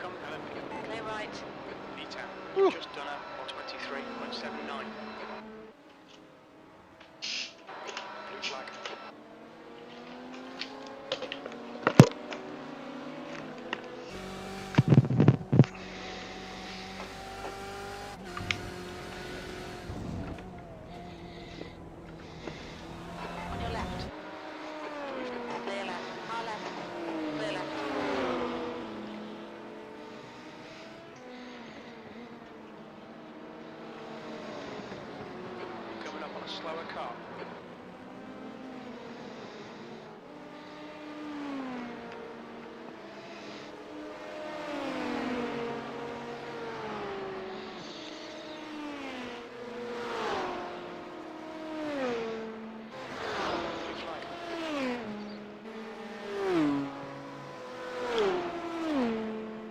come, Alan. Clear right. E-Town. You've just done a 123.79. Blue flag. On your left. Clear left. Far left. Clear left. Coming up on a slower car. Blue flag.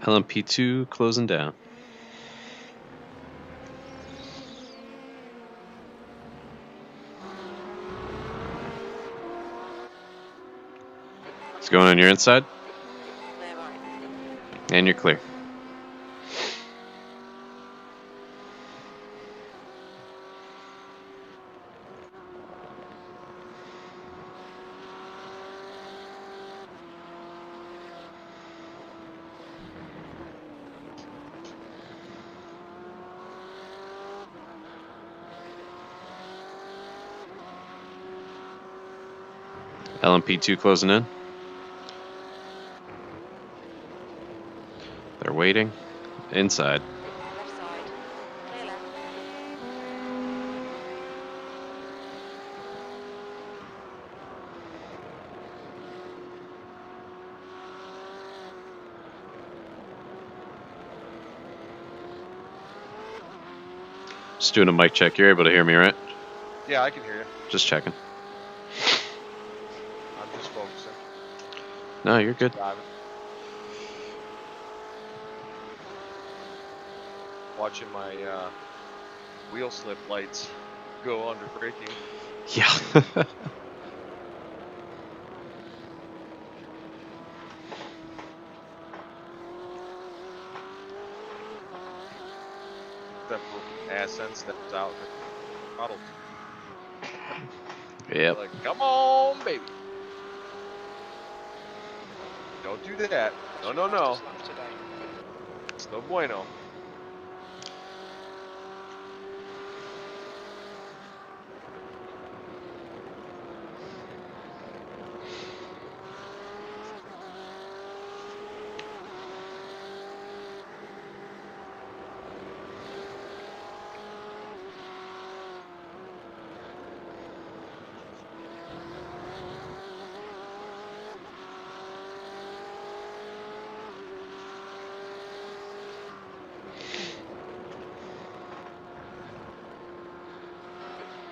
LMP2 closing down. It's going on your inside, Clear right. and you're clear. LMP2 closing in. They're waiting. Inside. Left side. Clear left. Just doing a mic check. You're able to hear me, right? Yeah, I can hear you. Just checking. I'm just focusing. No, you're good. Driving. Watching my wheel slip lights go under braking. Yeah. That AdSense steps out. Throttle. Yep. Like, come on, baby. Don't do that. No, no, no. Fastest lap today. It's no bueno.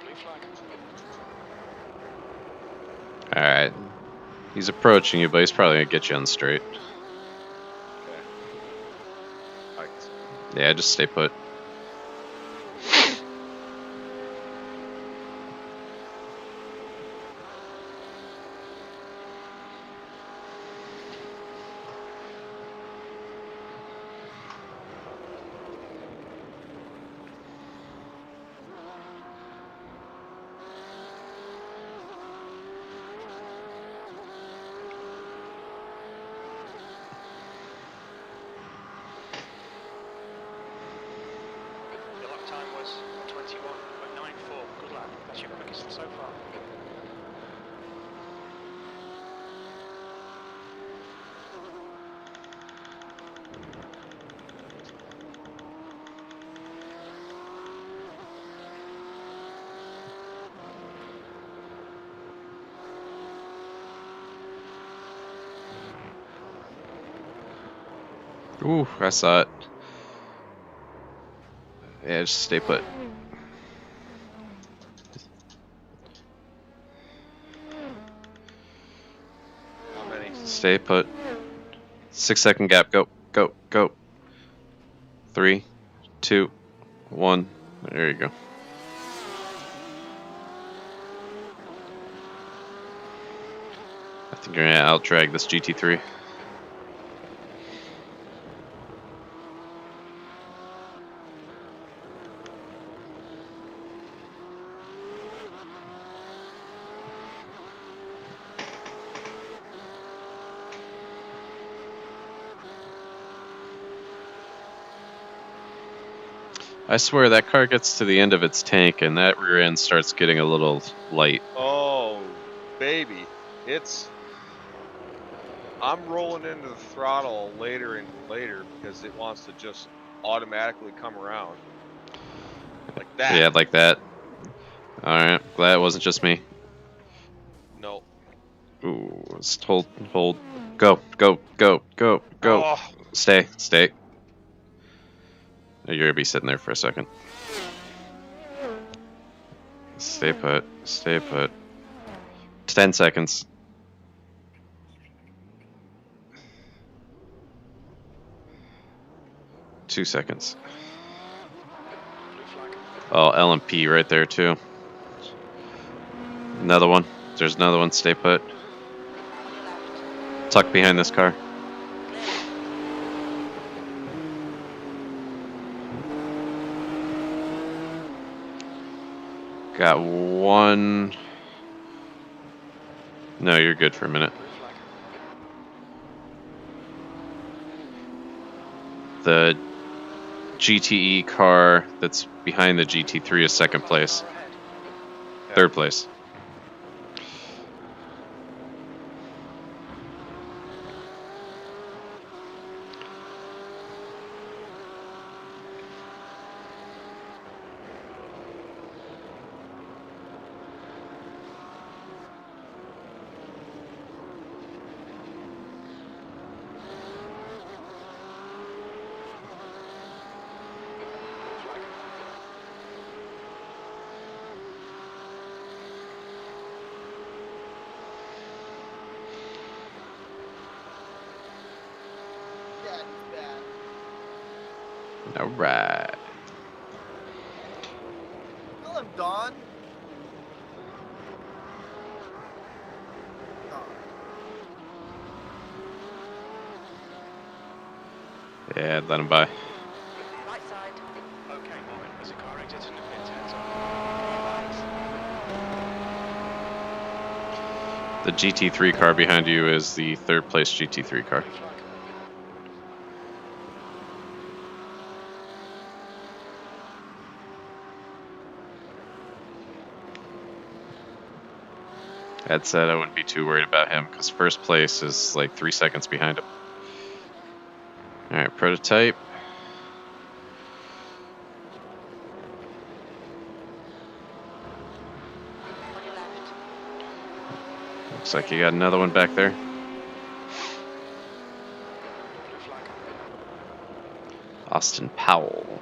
Blue flag. Alright. He's approaching you, but he's probably gonna get you on the straight. Okay. Right. Yeah, just stay put. Your lap time was 21.94. Good lap. That's your quickest so far. Ooh, I saw it. Yeah, just stay put. How many? Stay put. 6-second gap. Go, go, go. 3, 2, 1. There you go. I think you're gonna out drag this GT3. I swear that car gets to the end of its tank and that rear end starts getting a little light. Oh, baby. I'm rolling into the throttle later and later because it wants to just automatically come around. Like that. Yeah, like that. Alright, glad it wasn't just me. No. Ooh, let's hold. Go, go, go, go, go. Oh, Stay. You're gonna be sitting there for a second. Stay put. 10 seconds. Two seconds. Oh, LMP right there too. Another one. There's another one. Stay put. Tuck behind this car. Got one. No, you're good for a minute. The GTE car that's behind the GT3 is second place. Third place. All right. Tell him, Don. Yeah, let him by. Right side. Okay, moment. As the car exits in the pits, hands up. The GT3 car behind you is the third place GT3 car. Blue flag. Ed said I wouldn't be too worried about him because first place is like 3 seconds behind him. Alright, prototype. On your left. Looks like you got another one back there. Blue flag. Austin Powell.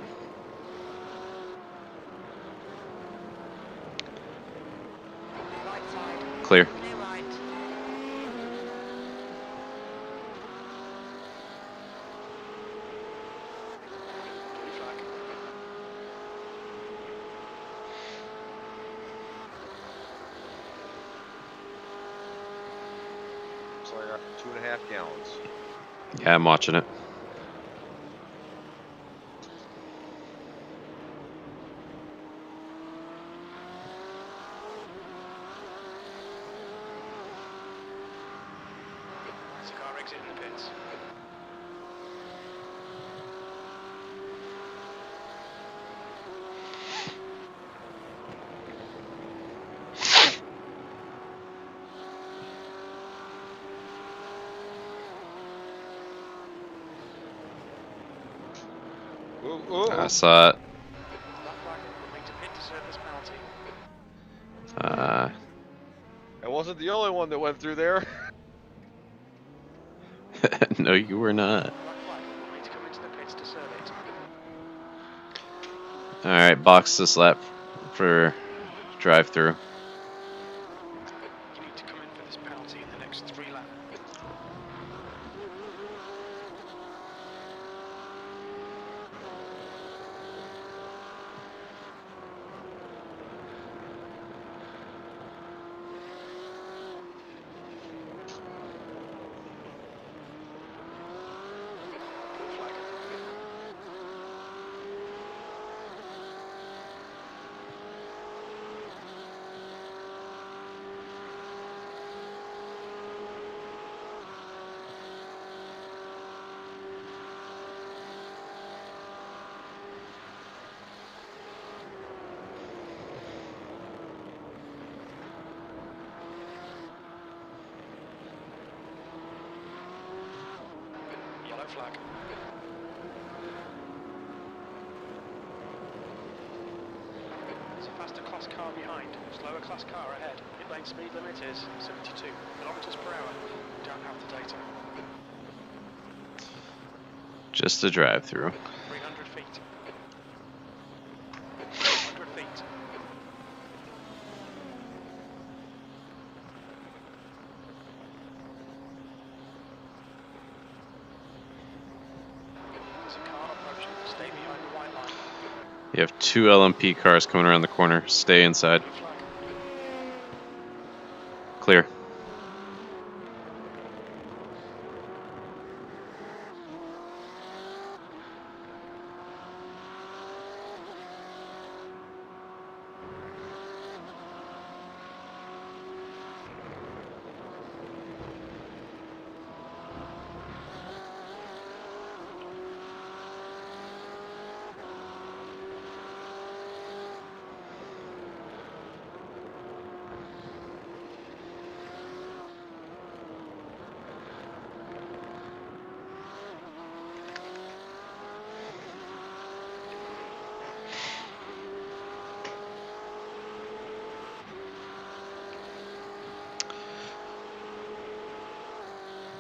Right side. Clear. Clear right. Blue flag. so I got 2.5 gallons. Yeah, I'm watching it. As the car exits in the pits. I saw it. That flag will make to pit to serve this penalty. I wasn't the only one that went through there. No, you were not. That flag will make to come into the pits to serve it. Alright, box this lap for drive-through. You need to come in for this penalty in the next 3 laps. Blue flag. Yellow flag. There's a faster class car behind. Slower class car ahead. Pit lane speed limit is 72 kilometers per hour. Don't have the data. Just a drive through. 300 feet. 100 feet. There's a car approaching. Stay behind the white line. You have 2 LMP cars coming around the corner. Stay inside. Blue flag. Clear.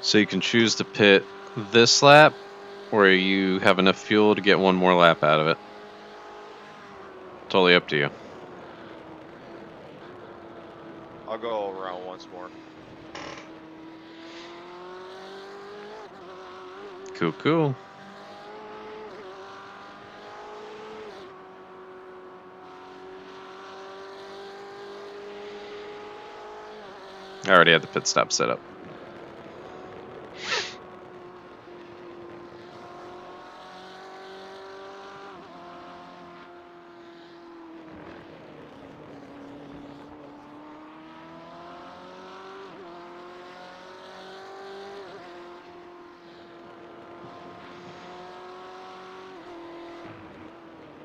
So you can choose to pit this lap, or you have enough fuel to get one more lap out of it. Totally up to you. I'll go around once more. Cool, cool. I already had the pit stop set up.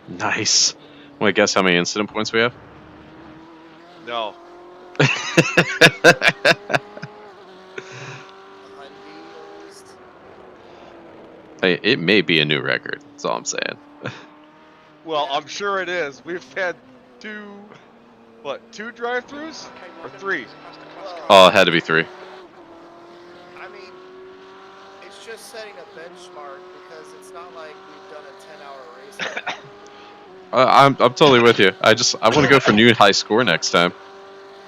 Nice. Want to guess how many incident points we have? No. Hey, it may be a new record. That's all I'm saying. Well, I'm sure it is. We've had two drive-throughs? Or 3? Oh, it had to be 3. I mean, it's just setting a benchmark because it's not like we've done a 10-hour race. I'm totally with you. I want to go for new high score next time.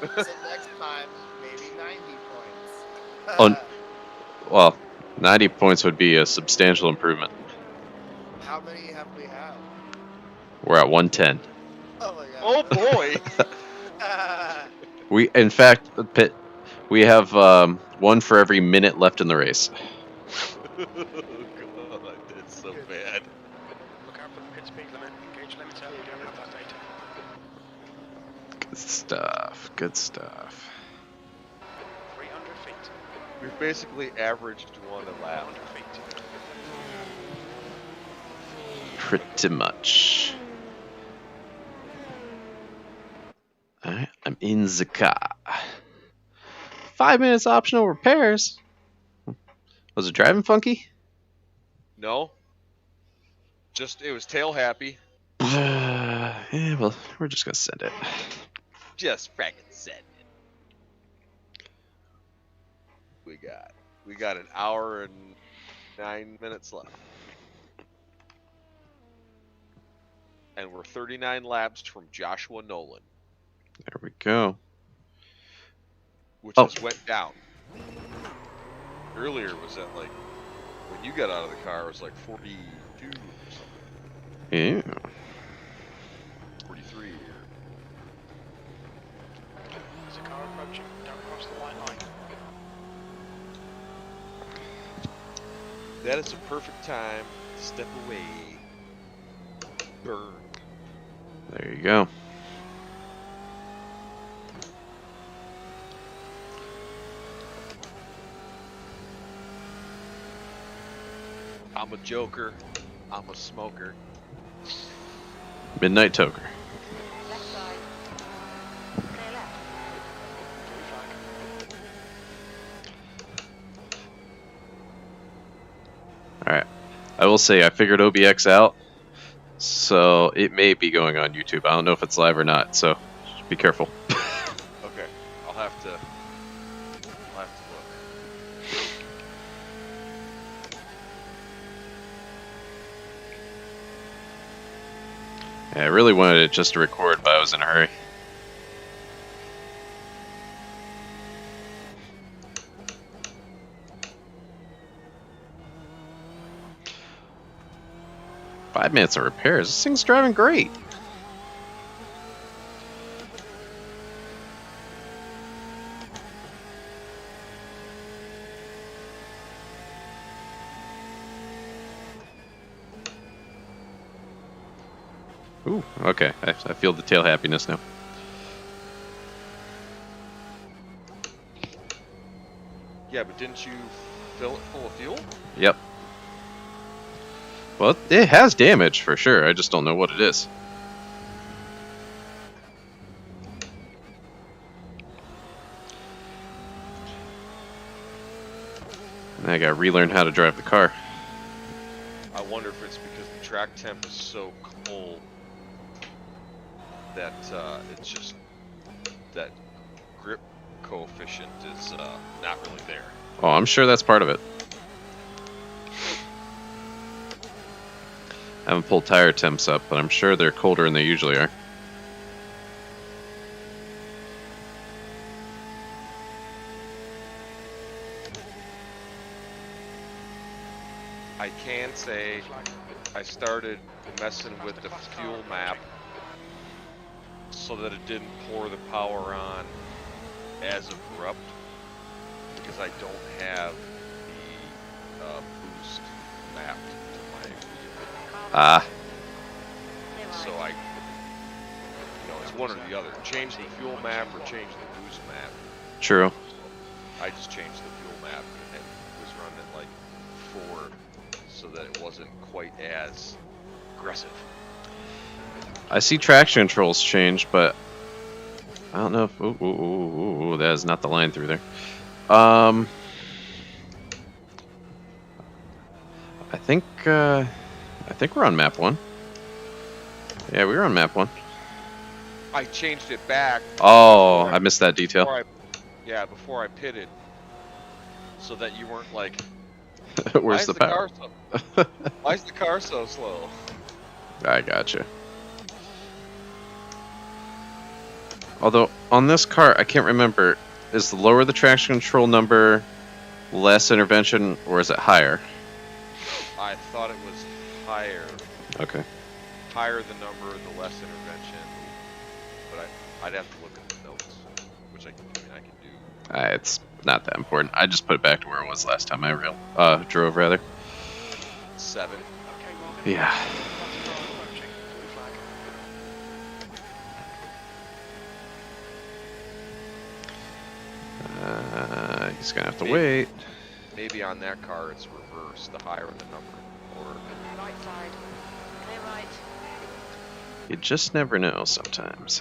So next time, maybe 90 points. Oh, well, 90 points would be a substantial improvement. How many have we had? We're at 110. Oh my god. Oh boy! We, in fact, we have one for every minute left in the race. God, that's so bad. Look out for the pit speed limit. Engage limiter. You don't have that data. Good stuff. Good stuff. 300 feet. We've basically averaged one a lap. 100 feet. Pretty much. Alright, I'm in the car. 5 minutes optional repairs. Was it driving funky? No. Just, it was tail happy. Yeah, well, we're just gonna send it. Just frackin' send it. We got an hour and 9 minutes left. And we're 39 laps from Joshua Nolan, There we go. which Oh. has went down. Earlier was at like, when you got out of the car, it was like 42 or something. Yeah. 43. There's a car approaching. Don't cross the white line. That is a perfect time to step away. Burn. There you go. I'm a joker. I'm a smoker. Midnight Toker. Left side. Clear left. Blue flag. Alright. I will say I figured OBX out, so it may be going on YouTube. I don't know if it's live or not, so be careful. Okay, I'll have to look. Yeah, I really wanted it just to record, but I was in a hurry. Five minutes of repairs. This thing's driving great. Ooh, okay. I feel the tail happiness now. Yeah, but didn't you fill it full of fuel? Yep. Well, it has damage for sure. I just don't know what it is. And I gotta relearn how to drive the car. I wonder if it's because the track temp is so cold that it's just that grip coefficient is not really there. Oh, I'm sure that's part of it. I haven't pulled tire temps up, but I'm sure they're colder than they usually are. I can say I started messing with the fuel map so that it didn't pour the power on as abrupt, because I don't have the boost mapped to my wheel. Ah, So it's one or the other. Change the fuel map or change the boost map. true. I just changed the fuel map and was running like 4 so that it wasn't quite as aggressive. I see traction controls change, but I don't know if... Ooh, that is not the line through there. I think we're on map 1. Yeah, we were on map 1. I changed it back. Oh, I missed that detail. Before I pitted, so that you weren't like, Where's the power? Why is the car so slow? I gotcha. Although, on this car, I can't remember, is the lower the traction control number less intervention, or is it higher? I thought it was higher. Okay. Higher the number, the less intervention. But I'd have to look at the notes, which I can do. It's not that important. I just put it back to where it was last time I drove, rather. 7. Okay, well, Yeah. approaching. Blue flag. He's gonna have to wait. Maybe on that car it's reversed, the higher the number. Or Right side. Clear right. You just never know sometimes.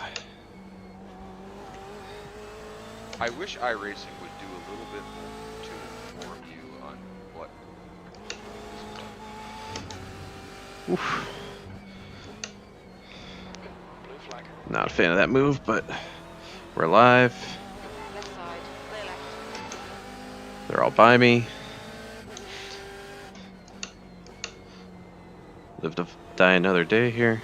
I wish iRacing would do a little bit more to inform you on what. Oof. Blue flag. Not a fan of that move, but we're live. Left side. Clear left. They're all by me. Live to die another day here.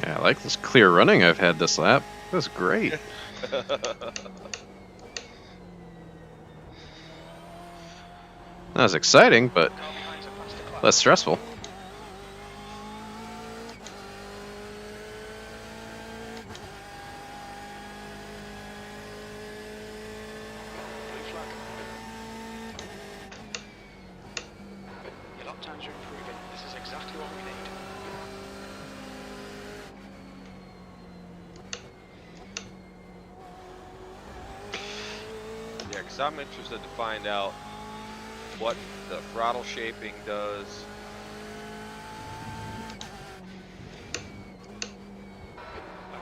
Yeah, I like this clear running I've had this lap. That was great. That was exciting, but Car behind's a faster class. less stressful. Blue flag. Your lap times are improving. This is exactly what we need. Yeah, because I'm interested to find out what the throttle shaping does.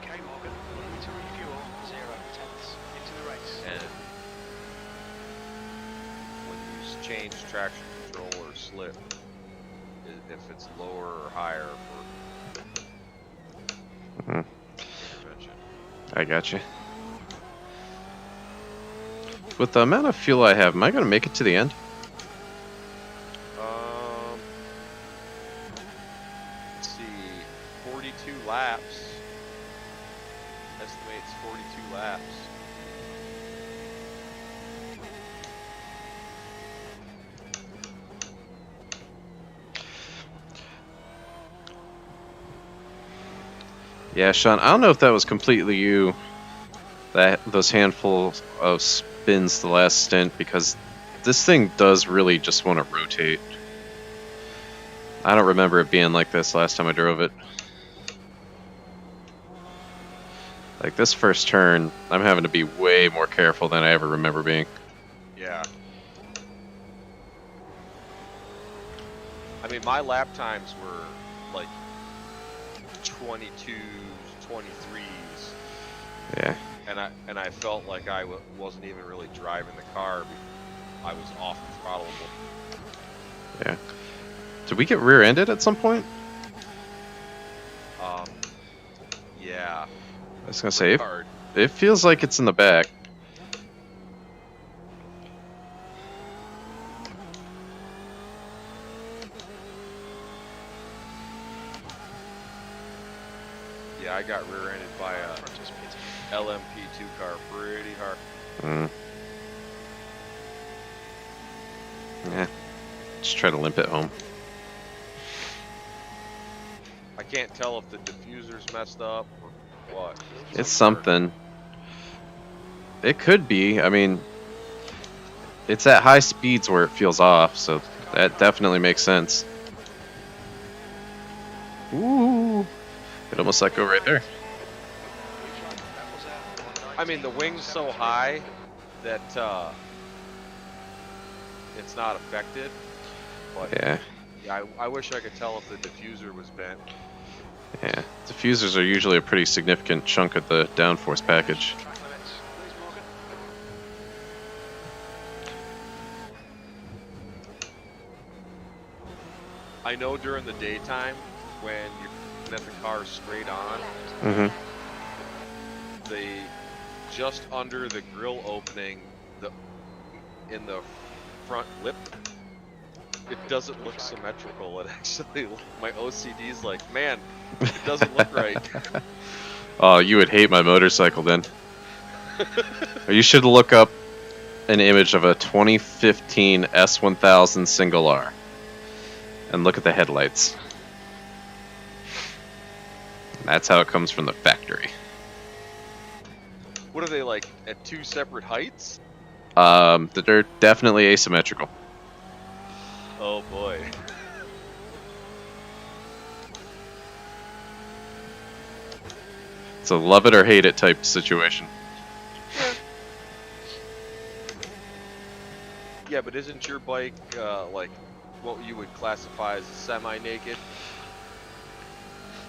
Okay, Morgan. We need to refuel 0.1 into the race. And when you change traction control or slip, if it's lower or higher for Mhm. intervention. I got you. With the amount of fuel I have, am I going to make it to the end? Let's see, 42 laps. Estimates 42 laps. Yeah, Sean, I don't know if that was completely you, those handful of spins the last stint, because this thing does really just want to rotate. I don't remember it being like this last time I drove it. Like this first turn, I'm having to be way more careful than I ever remember being. Yeah. I mean, my lap times were like 22s, 23s, Yeah. and I felt like I wasn't even really driving the car. I was off the throttle. Yeah. Did we get rear-ended at some point? Yeah. I was gonna say, Hard. it feels like it's in the back. Yeah, I got rear-ended by a Front is Petit. LMP2 car pretty hard. Mm. Yeah. Just try to limp it home. I can't tell if the diffuser's messed up or what. It's something. It could be. I mean, it's at high speeds where it feels off, so that definitely makes sense. Ooh. It almost let go right there. Blue flag. That was out. I mean, the wing's so high that it's not affected. But Yeah. yeah, I wish I could tell if the diffuser was bent. Yeah. Diffusers are usually a pretty significant chunk of the downforce package. Track limits. Please, Morgan. I know during the daytime when you're looking at the car straight on, Mm-hmm. just under the grill opening, in the front lip, it doesn't look symmetrical. It actually, my OCD's like, man, it doesn't look right. Oh, you would hate my motorcycle then. You should look up an image of a 2015 S1000 single R and look at the headlights. That's how it comes from the factory. What are they, like, at two separate heights? They're definitely asymmetrical. Oh boy. It's a love it or hate it type situation. Yeah, but isn't your bike like what you would classify as semi-naked?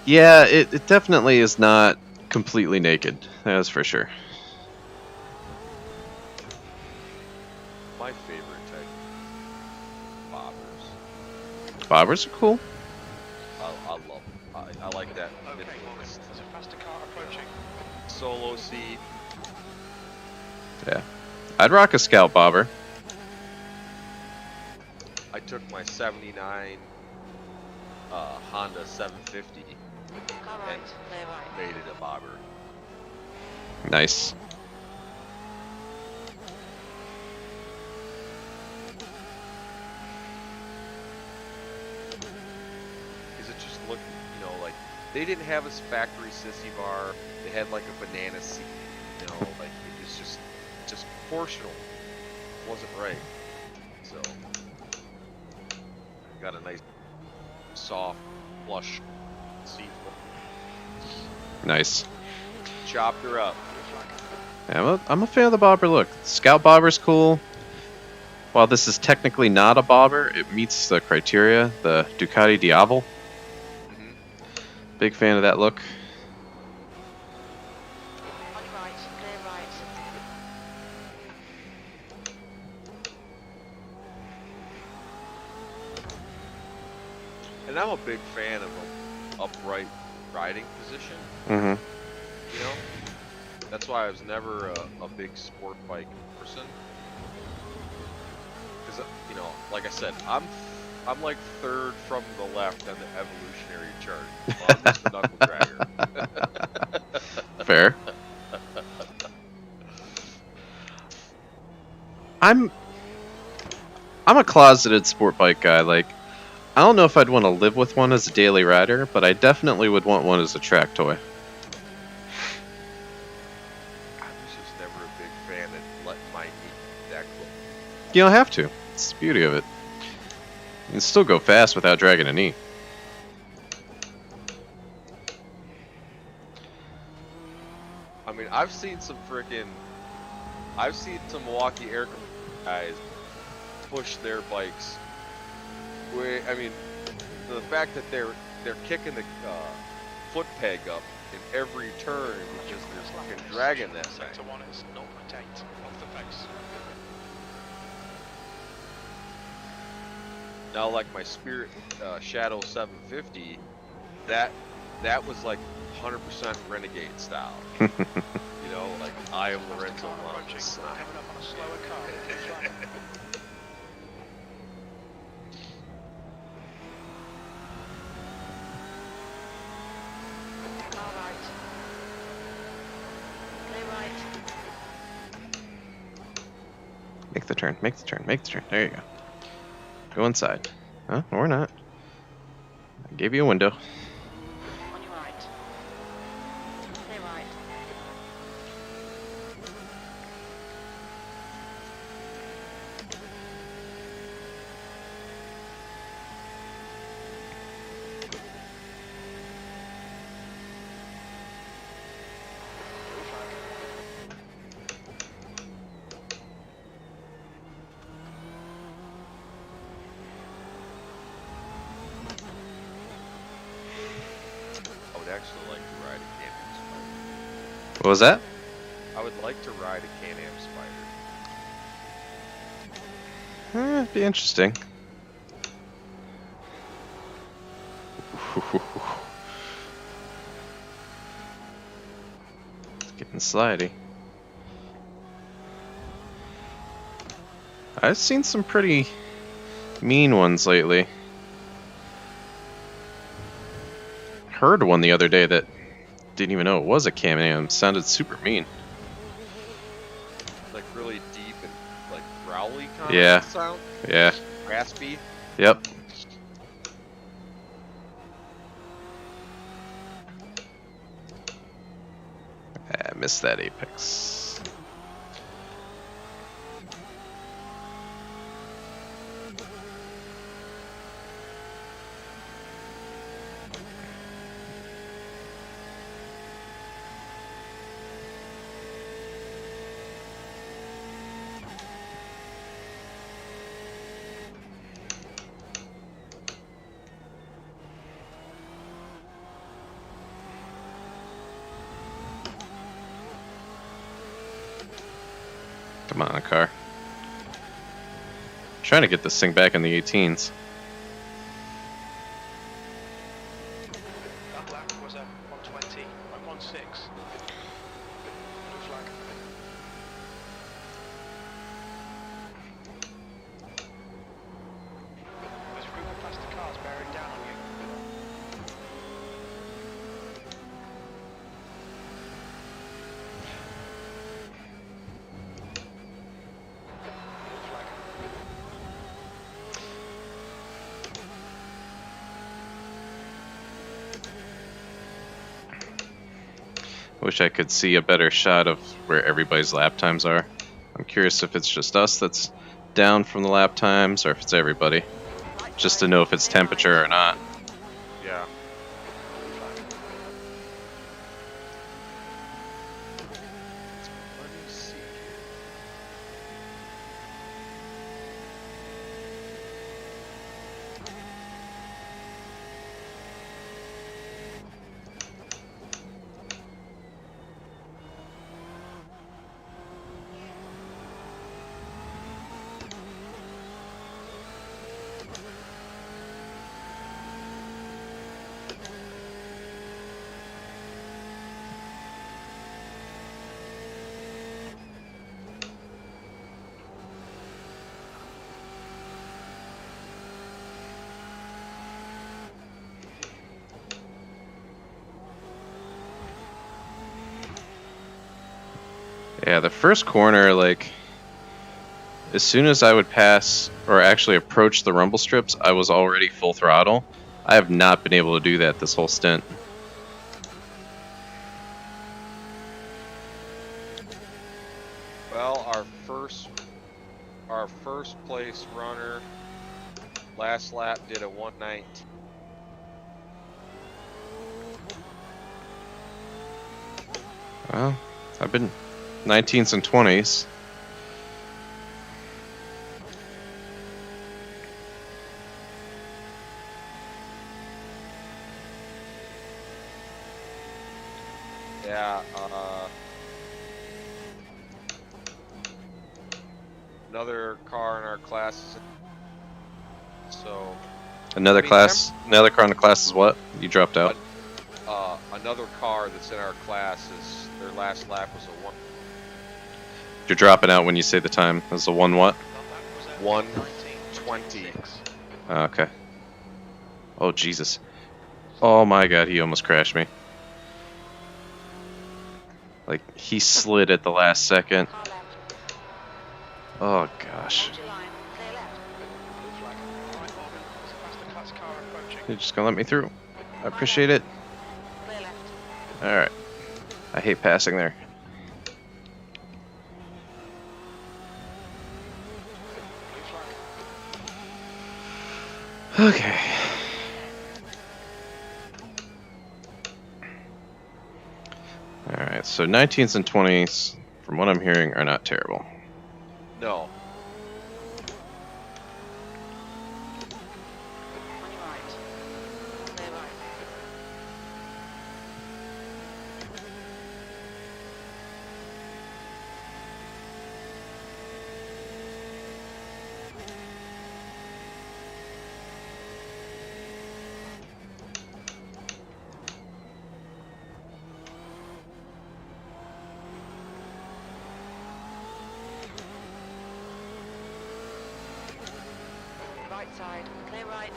Yeah, it definitely is not completely naked. That's for sure. My favorite type. Bobbers. Bobbers are cool. I love them. I like that Okay, Morgan. mid-list. There's a faster car approaching. Solo seat. Yeah. I'd rock a Scout bobber. I took my 79 Honda 750 Car right, clear. made it a bobber. Nice. Because it just looked, you know, like they didn't have a factory sissy bar. They had like a banana seat, you know, like it was just proportional. It wasn't right. So got a nice soft plush seat. Nice. Chopped her up. Yeah, I'm a fan of the bobber look. Scout bobber's cool. While this is technically not a bobber, it meets the criteria. The Ducati Diavel. Hmm. Big fan of that look. On your right, clear right. And I'm a big fan of an upright riding position. Mm-hmm. You know, that's why I was never a big sport bike person. Because you know, like I said, I'm like third from the left on the evolutionary chart. Well, I'm just a knuckle dragger. Fair. I'm a closeted sport bike guy. Like, I don't know if I'd want to live with one as a daily rider, but I definitely would want one as a track toy. I was just never a big fan of letting my knee that close. You don't have to. It's the beauty of it. You can still go fast without dragging a knee. I mean, I've seen some Milwaukee Air guys push their bikes. Where, I mean, the fact that they're kicking the foot peg up in every turn because they're fucking dragging that thing. Sector 1 is 0.8 off the pace. Now, like my Spirit Shadow 750, that was like 100% Renegade style. You know, like I am Lorenzo Lamas. Coming up on a slower car. All right. Clear right. Make the turn, make the turn, make the turn. There you go. Go inside. Huh? Or not. I gave you a window. On your right. Clear right. I would actually like to ride a Can-Am Spider. What was that? I would like to ride a Can-Am Spider. It'd be interesting. It's getting slidey. I've seen some pretty mean ones lately. Heard one the other day that didn't even know it was a Can-Am. Sounded super mean. Like really deep and like growly kind Yeah. of sound. Yeah. Raspy. Yep. I missed that apex. Come on, car. Trying to get this thing back in the 18s. That lap was a 120, 116. Blue flag. There's a group of faster cars bearing down on you. Wish I could see a better shot of where everybody's lap times are. I'm curious if it's just us that's down from the lap times or if it's everybody. Right Just side, to know if it's clear temperature right. or not. Yeah. Let me see here. Yeah, the first corner, like, as soon as I would pass or actually approach the rumble strips, I was already full throttle. I have not been able to do that this whole stint. Well, our first place runner last lap did a 119. Well, I've been 19s and 20s. Yeah, another car in our class is so Another I mean, another car in the class is what? You dropped out. another car that's in our class is their last lap was a 1 You're dropping out when you say the time. That's a 1 what? 1:20. Okay. Oh, Jesus. Oh my god, he almost crashed me. Like, he slid at the last second. Car left. Oh, gosh. Hold your line. Clear left. Blue flag. Right, Morgan. There's a faster class car approaching. You're just gonna let me through. I appreciate it. Clear left. Alright. I hate passing there. Blue flag. Okay. Alright, so 19s and 20s, from what I'm hearing, are not terrible. No. On your right. Clear right. Right side. Clear right.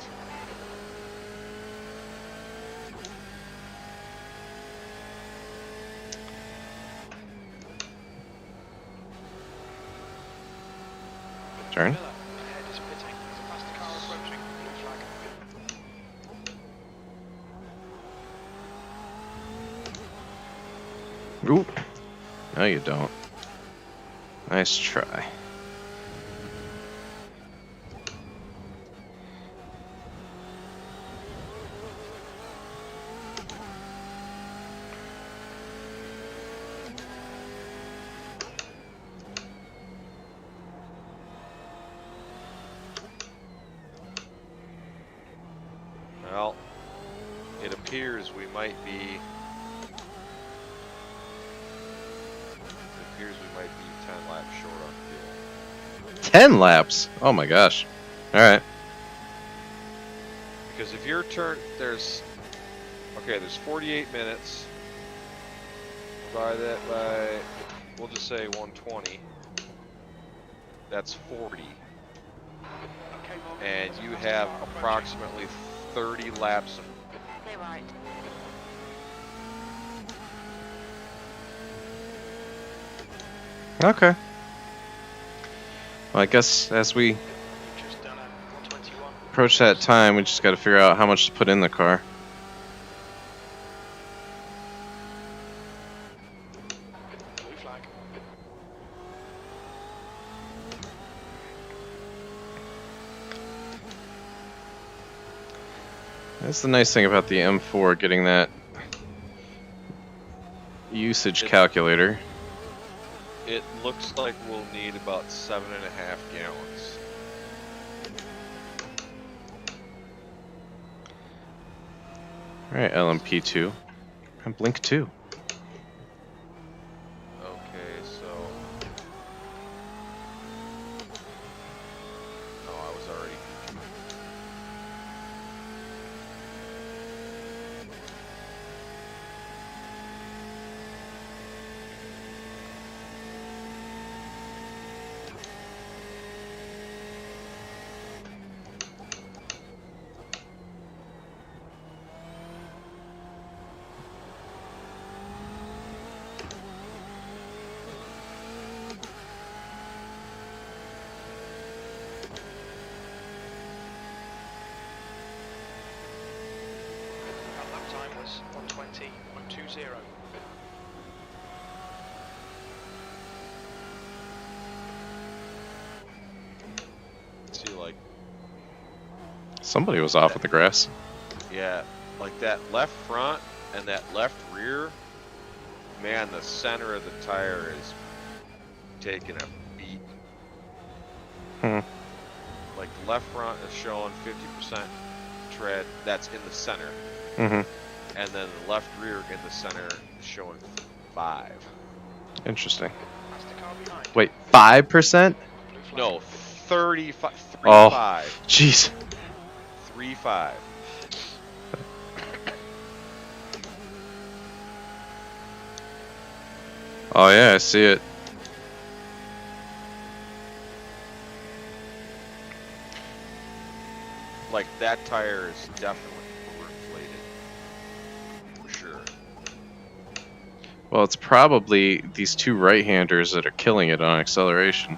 Turn. Miller. Ahead is pitting. There's a faster car approaching. Blue flag. Oop. No, you don't. Nice try. Well, it appears we might be. It appears we might be 10 laps short on fuel. 10 laps? Oh my gosh. Alright. Because if your turn, there's 48 minutes. We'll just say 120. That's 40. Okay, Morgan. And There's a you faster have car approaching. approximately 30 laps. Clear right. Okay. Well, I guess as we You've just done a 121. approach that time, we just gotta figure out how much to put in the car. flag. That's the nice thing about the M4 getting that usage calculator. It looks like we'll need about 7.5 gallons. Alright, LMP2. And Blink 2. Okay, so... Oh, I was already... Our lap time was 1:20.20. See, like... Somebody was off with the grass. Yeah, like that left front and that left rear, man, the center of the tire is taking a beat. Hmm. Like the left front is showing 50% tread, that's in the center. Mm-hmm. And then the left rear in the center is showing 5. Interesting. That's the car behind. Wait, 5%? Blue flag. No, 35, Oh. 3.5. Jeez. 3.5. Oh yeah, I see it. Like that tire is definitely overinflated. For sure. Well, it's probably these two right-handers that are killing it on acceleration.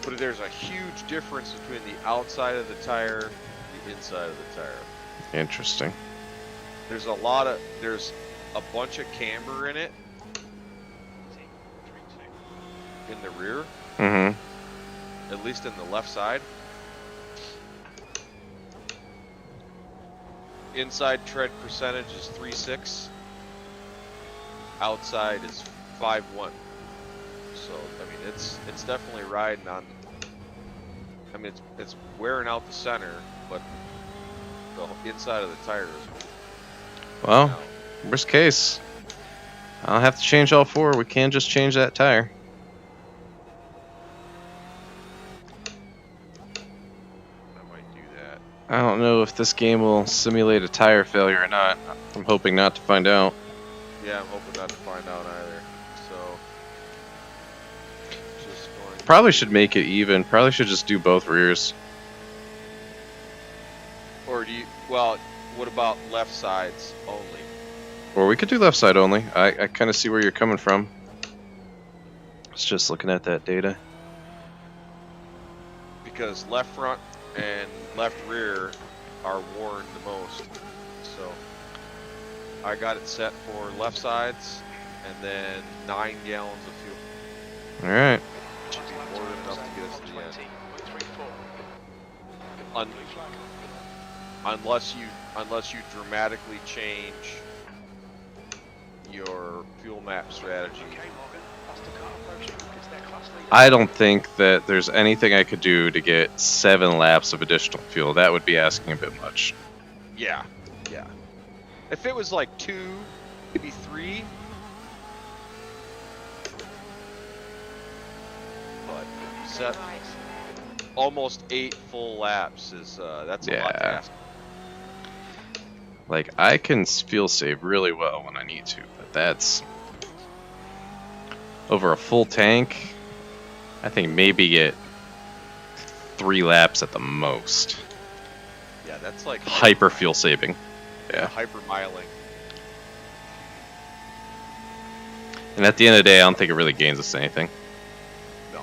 But there's a huge difference between the outside of the tire and the inside of the tire. Interesting. There's a bunch of camber in it in the rear, Mm-hmm. at least in the left side. Inside tread percentage is 3.6. Outside is 5.1. So I mean, it's definitely riding on. I mean, it's wearing out the center, but the inside of the tire is. Well, Now, worst case, I'll have to change all four. We can't just change that tire. I might do that. I don't know if this game will simulate a tire failure or not. I'm hoping not to find out. Yeah, I'm hoping not to find out either. So, just going. Probably should make it even. Probably should just do both rears. Or do you? Well, what about left sides only? Or we could do left side only. I kind of see where you're coming from. I was just looking at that data. Because left front and left rear are worn the most. So I got it set for left sides and then 9 gallons of fuel. Alright. Which is lap More than time enough was to get us to the end. 1:20.34. Un- Blue flag. unless you dramatically change your fuel map strategy. Okay, Morgan. That's the car approaching. It's their class leader. I don't think that there's anything I could do to get 7 laps of additional fuel. That would be asking a bit much. Yeah, yeah. If it was like 2, maybe 3. But set Right. almost 8 full laps is that's a lot to Yeah. ask. Like, I can fuel save really well when I need to, but that's over a full tank. I think maybe get 3 laps at the most. Yeah, that's like Hyper fuel saving. Yeah. hyper miling. And at the end of the day, I don't think it really gains us anything. No.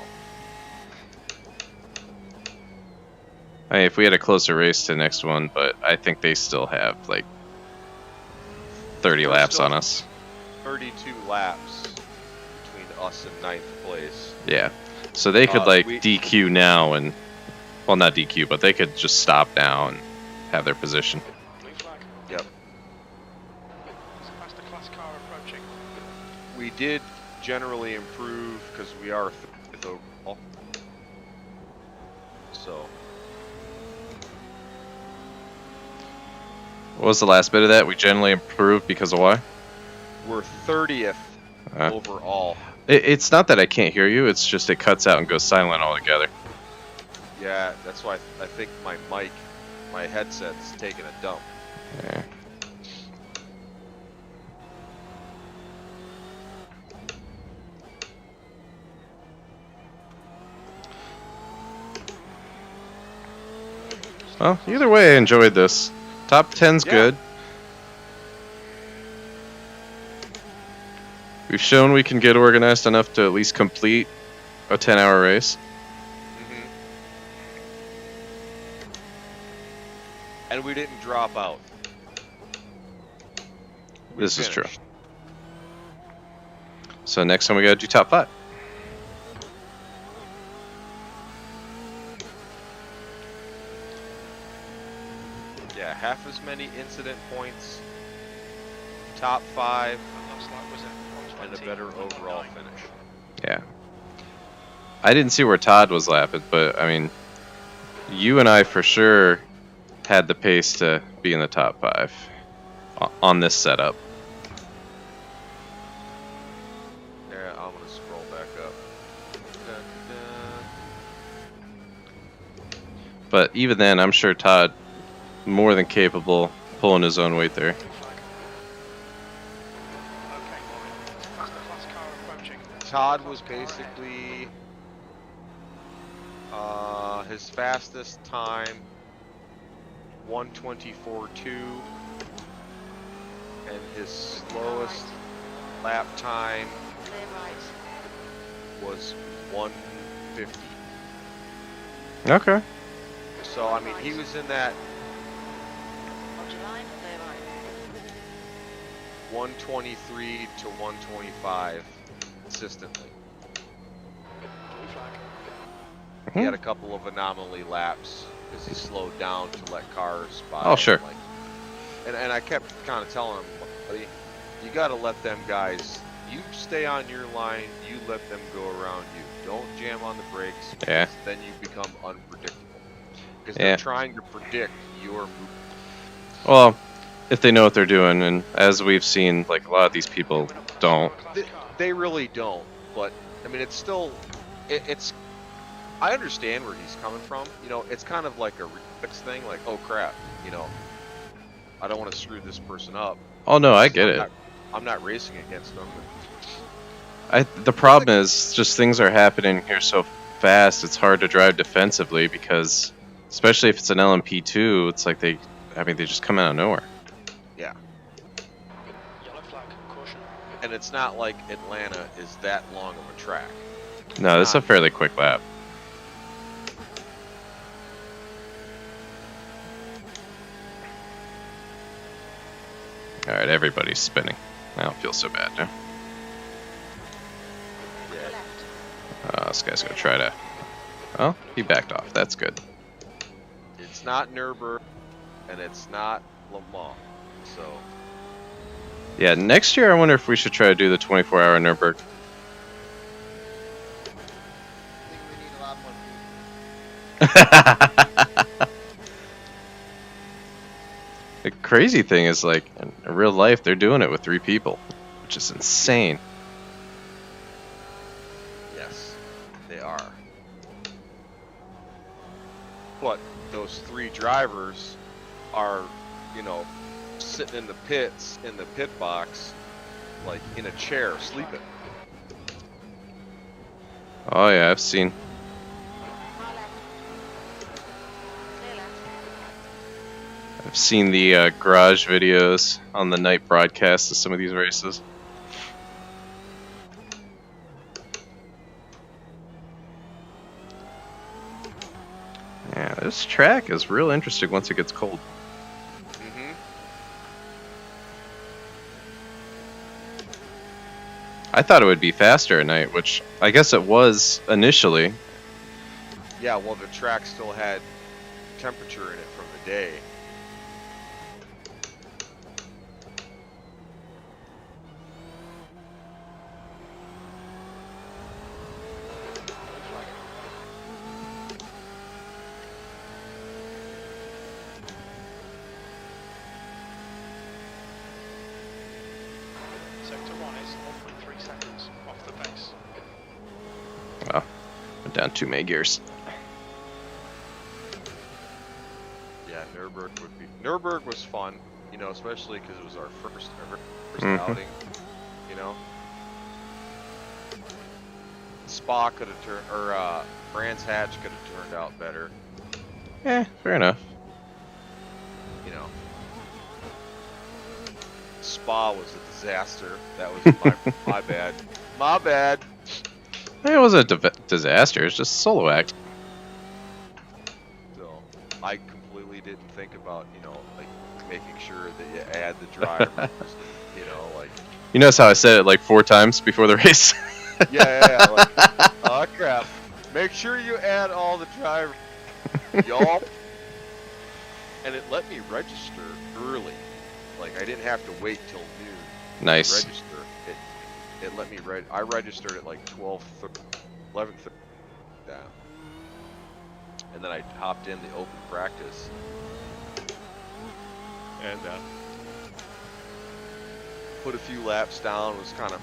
I mean, if we had a closer race to the next one, but I think they still have like 30 They're laps still- on us. 32 laps between us and 9th place. Yeah. So they could like we- DQ now and, well, not DQ, but they could just stop now and have their position. Blue flag. Yep. There's a faster class car approaching. We did generally improve because we are 30th overall. So What was the last bit of that? We generally improved because of why? we're 30th Uh, overall. it's not that I can't hear you. It's just it cuts out and goes silent altogether. Yeah, that's why I think my mic, my headset's taking a dump. Yeah. Well, either way, I enjoyed this. Top 10's Yeah. good. We've shown we can get organized enough to at least complete a 10-hour race. Mm-hmm. And we didn't drop out. We This is true. finished. So next time we gotta do top 5. Yeah, half as many incident points, top 5, That last lap was at and a 120, better overall 119. finish. Yeah. I didn't see where Todd was lapping, but I mean, you and I for sure had the pace to be in the top 5 on this setup. Yeah, I'm gonna scroll back up. Dun, dun. But even then, I'm sure Todd more than capable pulling his own weight there. Blue flag. Okay, there's a faster class car approaching. Todd was basically his fastest time 1:24.2, and his slowest lap time Clear right. was 1:50. Okay. So I mean, he was in that Hold your line, clear right. 123 to 125 consistently. Blue flag. He had a couple of anomaly laps because he slowed down to let cars by. Oh, sure. Like, and I kept kind of telling him, buddy, you got to let them guys. You stay on your line. You let them go around you. Don't jam on the brakes. Yeah. Because then you become unpredictable. Because Yeah. they're trying to predict your movement. Well, if they know what they're doing, and as we've seen, like a lot of these people Coming up with a don't. slower class They, car. they really don't. But I mean, it's still. It's. I understand where he's coming from. You know, it's kind of like a reflex thing. Like, oh crap, you know, I don't want to screw this person up. Oh no, I get it. I'm not racing against them. The problem is just things are happening here so fast. It's hard to drive defensively because, especially if it's an LMP2, it's like they just come out of nowhere. Yeah, Yellow flag. Caution. and it's not like Atlanta is that long of a track. No, this is a fairly quick lap. All right, everybody's spinning. I don't feel so bad now. Clear Yeah, left. This guy's gonna try to. Oh, he backed off. That's good. it's not Nürburgring, and it's not Le Mans. So Yeah, next year I wonder if we should try to do the 24-hour Nürburgring. I think we need a lot more people. The crazy thing is, like, in real life, they're doing it with 3 people, which is insane. yes, they are. But those 3 drivers are, you know, sitting in the pits, in the pit box, like in a chair, sleeping. Oh yeah, I've seen. Far left. Clear left. I've seen the garage videos on the night broadcast of some of these races. Yeah, this track is real interesting once it gets cold. Mm-hmm. I thought it would be faster at night, which I guess it was initially. Yeah, well, the track still had temperature in it from the day. Sector 1 is 1.3 seconds off the pace. Wow, went down 2 mega gears. Yeah, Nürburgring was fun, you know, especially because it was our first Mhm. outing, you know. Spa could have turned, or Brands Hatch could have turned out better, Fair enough. you know. Spa was a disaster. That was my bad. My bad. It wasn't a disaster. It's just a solo act. So I completely didn't think about, you know, like making sure that you add the drivers, you know, like. You notice how I said it like 4 times before the race? Yeah, like, oh crap. Make sure you add all the drivers, y'all. And it let me register early. Like, I didn't have to wait till noon to Nice. register. It let me I registered at like 11:30 down. And then I hopped in the open practice. And put a few laps down, was kind of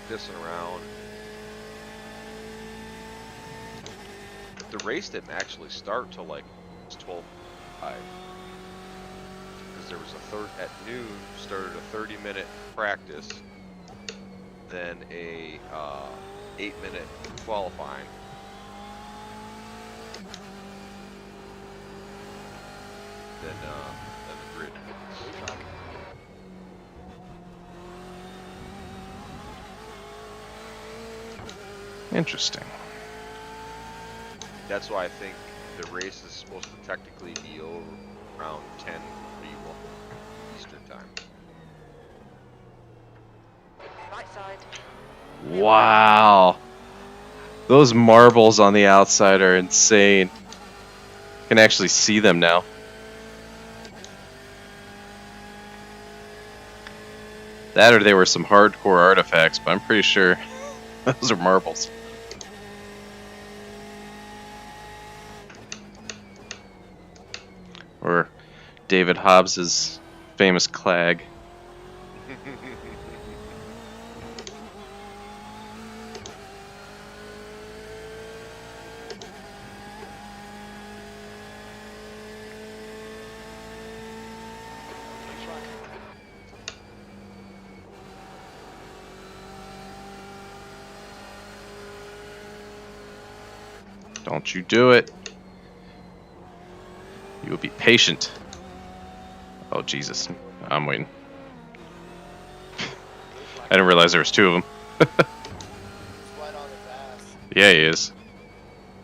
pissing around. The race didn't actually start till like 12:05. Because there was at noon started a 30-minute practice, then a 8-minute qualifying. Then the grid. Interesting. That's why I think the race is supposed to technically be over around 10 Eastern time. Right side. Wow. Those marbles on the outside are insane. You can actually see them now. That or they were some hardcore artifacts, but I'm pretty sure those are marbles. Or David Hobbs's famous clag. Blue flag. Don't you do it. You will be patient. Oh, Jesus. I'm waiting. I didn't realize there was 2 of them. He's right on his ass. Yeah, he is.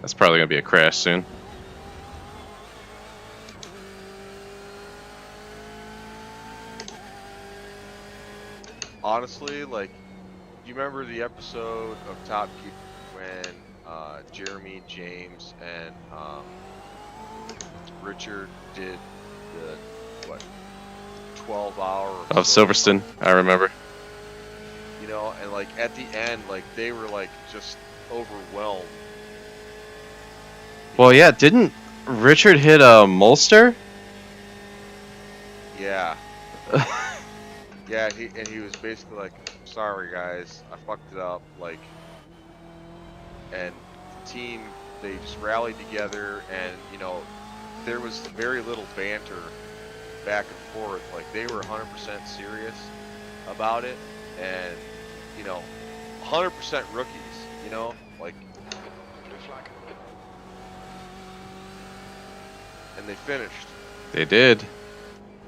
That's probably going to be a crash soon. Honestly, like, you remember the episode of Top Gear when Jeremy, James, and Richard did the, what, 12-hour Of Silverstone, I remember. You know, and like at the end, like they were like just overwhelmed. Well, yeah, didn't Richard hit a Molster? Yeah. Yeah, he was basically like, sorry guys, I fucked it up, like, and the team, they just rallied together, and you know, there was very little banter back and forth. Like they were 100% serious about it, and you know, 100% rookies, you know, like, Blue flag. and they finished. They did.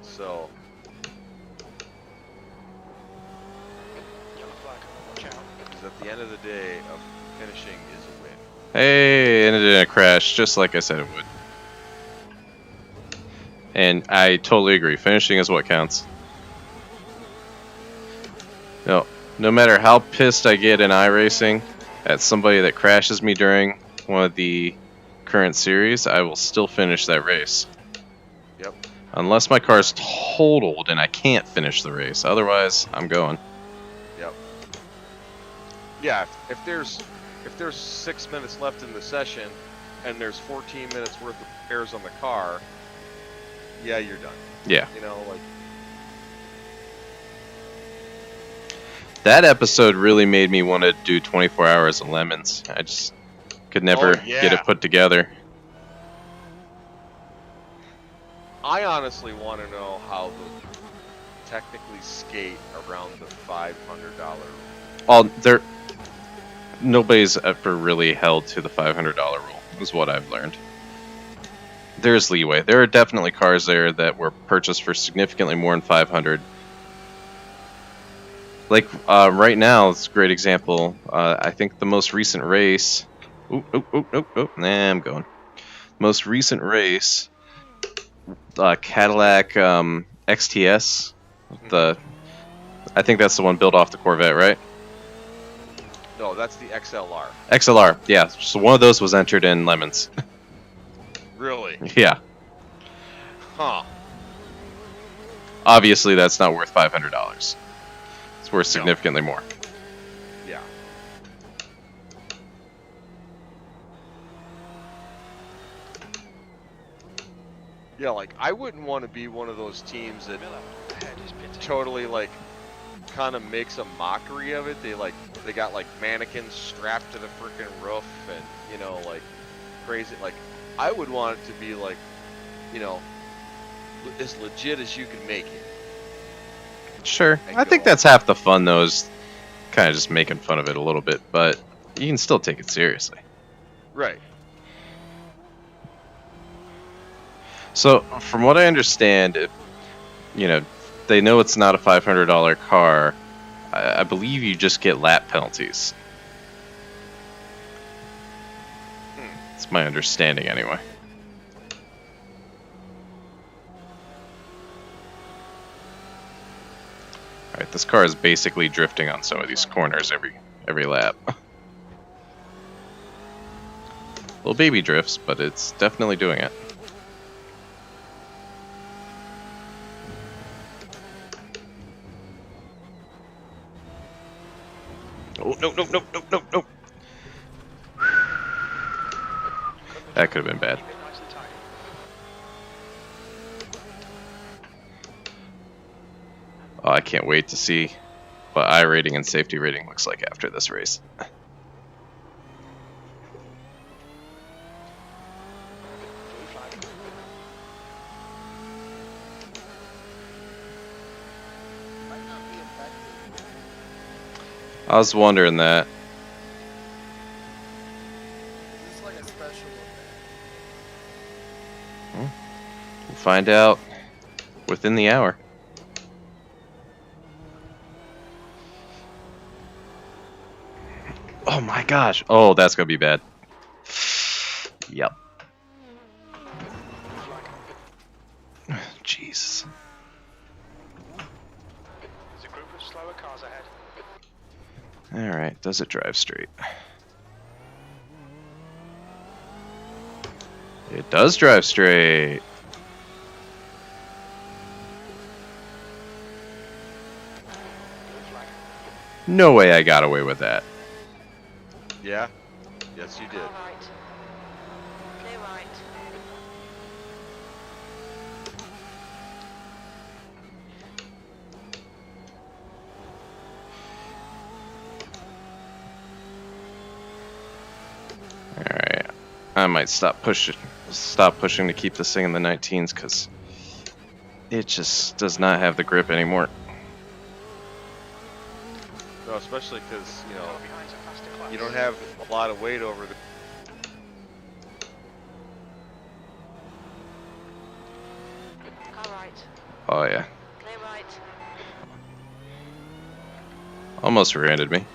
So Yellow flag. Watch out. because at the end of the day, finishing is a win. Hey, and it didn't crash, just like I said it would. And I totally agree. Finishing is what counts. No, no matter how pissed I get in iRacing at somebody that crashes me during one of the current series, I will still finish that race. Yep. Unless my car's totaled and I can't finish the race. Otherwise, I'm going. Yep. Yeah, if there's 6 minutes left in the session and there's 14 minutes worth of repairs on the car, yeah, you're done. Yeah. You know, like, That episode really made me want to do 24 hours of lemons. I just could never get it put together. I honestly want to know how to technically skate around the $500. Nobody's ever really held to the $500 rule, is what I've learned. There's leeway. There are definitely cars there that were purchased for significantly more than 500. Like right now, it's a great example. I think the most recent race. Nah, I'm going. Most recent race, Cadillac XTS. I think that's the one built off the Corvette, right? No, that's the XLR. XLR, yeah. So one of those was entered in lemons. Really? Yeah. Huh. Obviously, that's not worth $500. It's worth significantly more. Yeah. Yeah, like, I wouldn't want to be one of those teams that totally, like, kind of makes a mockery of it. They got, like, mannequins strapped to the freaking roof and, you know, like, crazy. Like, I would want it to be, like, you know, as legit as you can make it. Sure. I think that's half the fun, though, is kind of just making fun of it a little bit, but you can still take it seriously. Right. So, from what I understand, if, you know, they know it's not a $500 car, I believe you just get lap penalties. That's my understanding, anyway. Alright, this car is basically drifting on some of these corners every lap. Little baby drifts, but it's definitely doing it. Oh, no. That could have been bad. Oh, I can't wait to see what I rating and safety rating looks like after this race. I was wondering that. Is this like a special event? We'll find out within the hour. Oh my gosh. Oh, that's gonna be bad. Yep. Jesus. There's a group of slower cars ahead. Alright, does it drive straight? It does drive straight. No way I got away with that. Yeah? Yes, you did. All right. Clear right. Alright. I might stop pushing to keep this thing in the 19s because it just does not have the grip anymore. No, especially because, you know, you don't have a lot of weight over the... All right. Oh yeah. Clear right. Almost rear-ended me.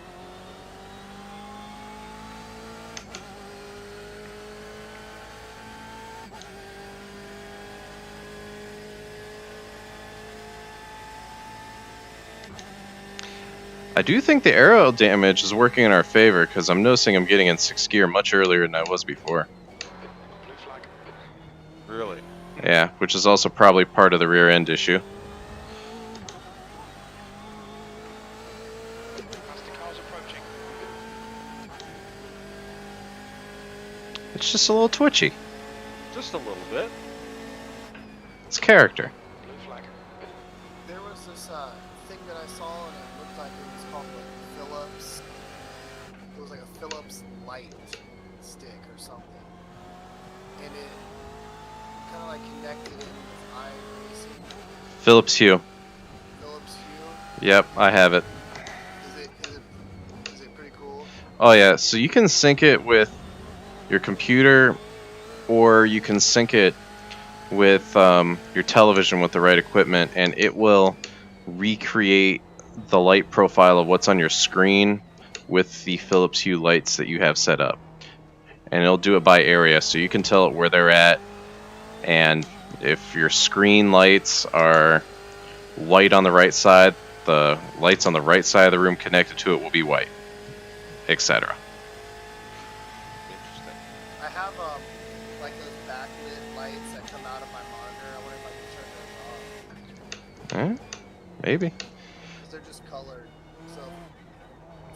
I do think the aero damage is working in our favor because I'm noticing I'm getting in 6th gear much earlier than I was before. Blue flag. Really? Yeah, which is also probably part of the rear end issue. Faster cars approaching. It's just a little twitchy. Just a little bit. It's character. Blue flag. There was this thing that I saw, and it looked like it was called like Phillips. It was like a Phillips light stick or something, and it kind of like connected in with iRacing. Philips Hue. Phillips Hue. Yep, I have it. Is it pretty cool? Oh yeah, so you can sync it with your computer, or you can sync it with your television with the right equipment, and it will recreate the light profile of what's on your screen with the Philips Hue lights that you have set up. And it'll do it by area, so you can tell it where they're at, and if your screen lights are white on the right side, the lights on the right side of the room connected to it will be white, etc. Interesting. I have like those backlit lights that come out of my monitor. I wonder if I can turn those off. Maybe. Because they're just colored. So,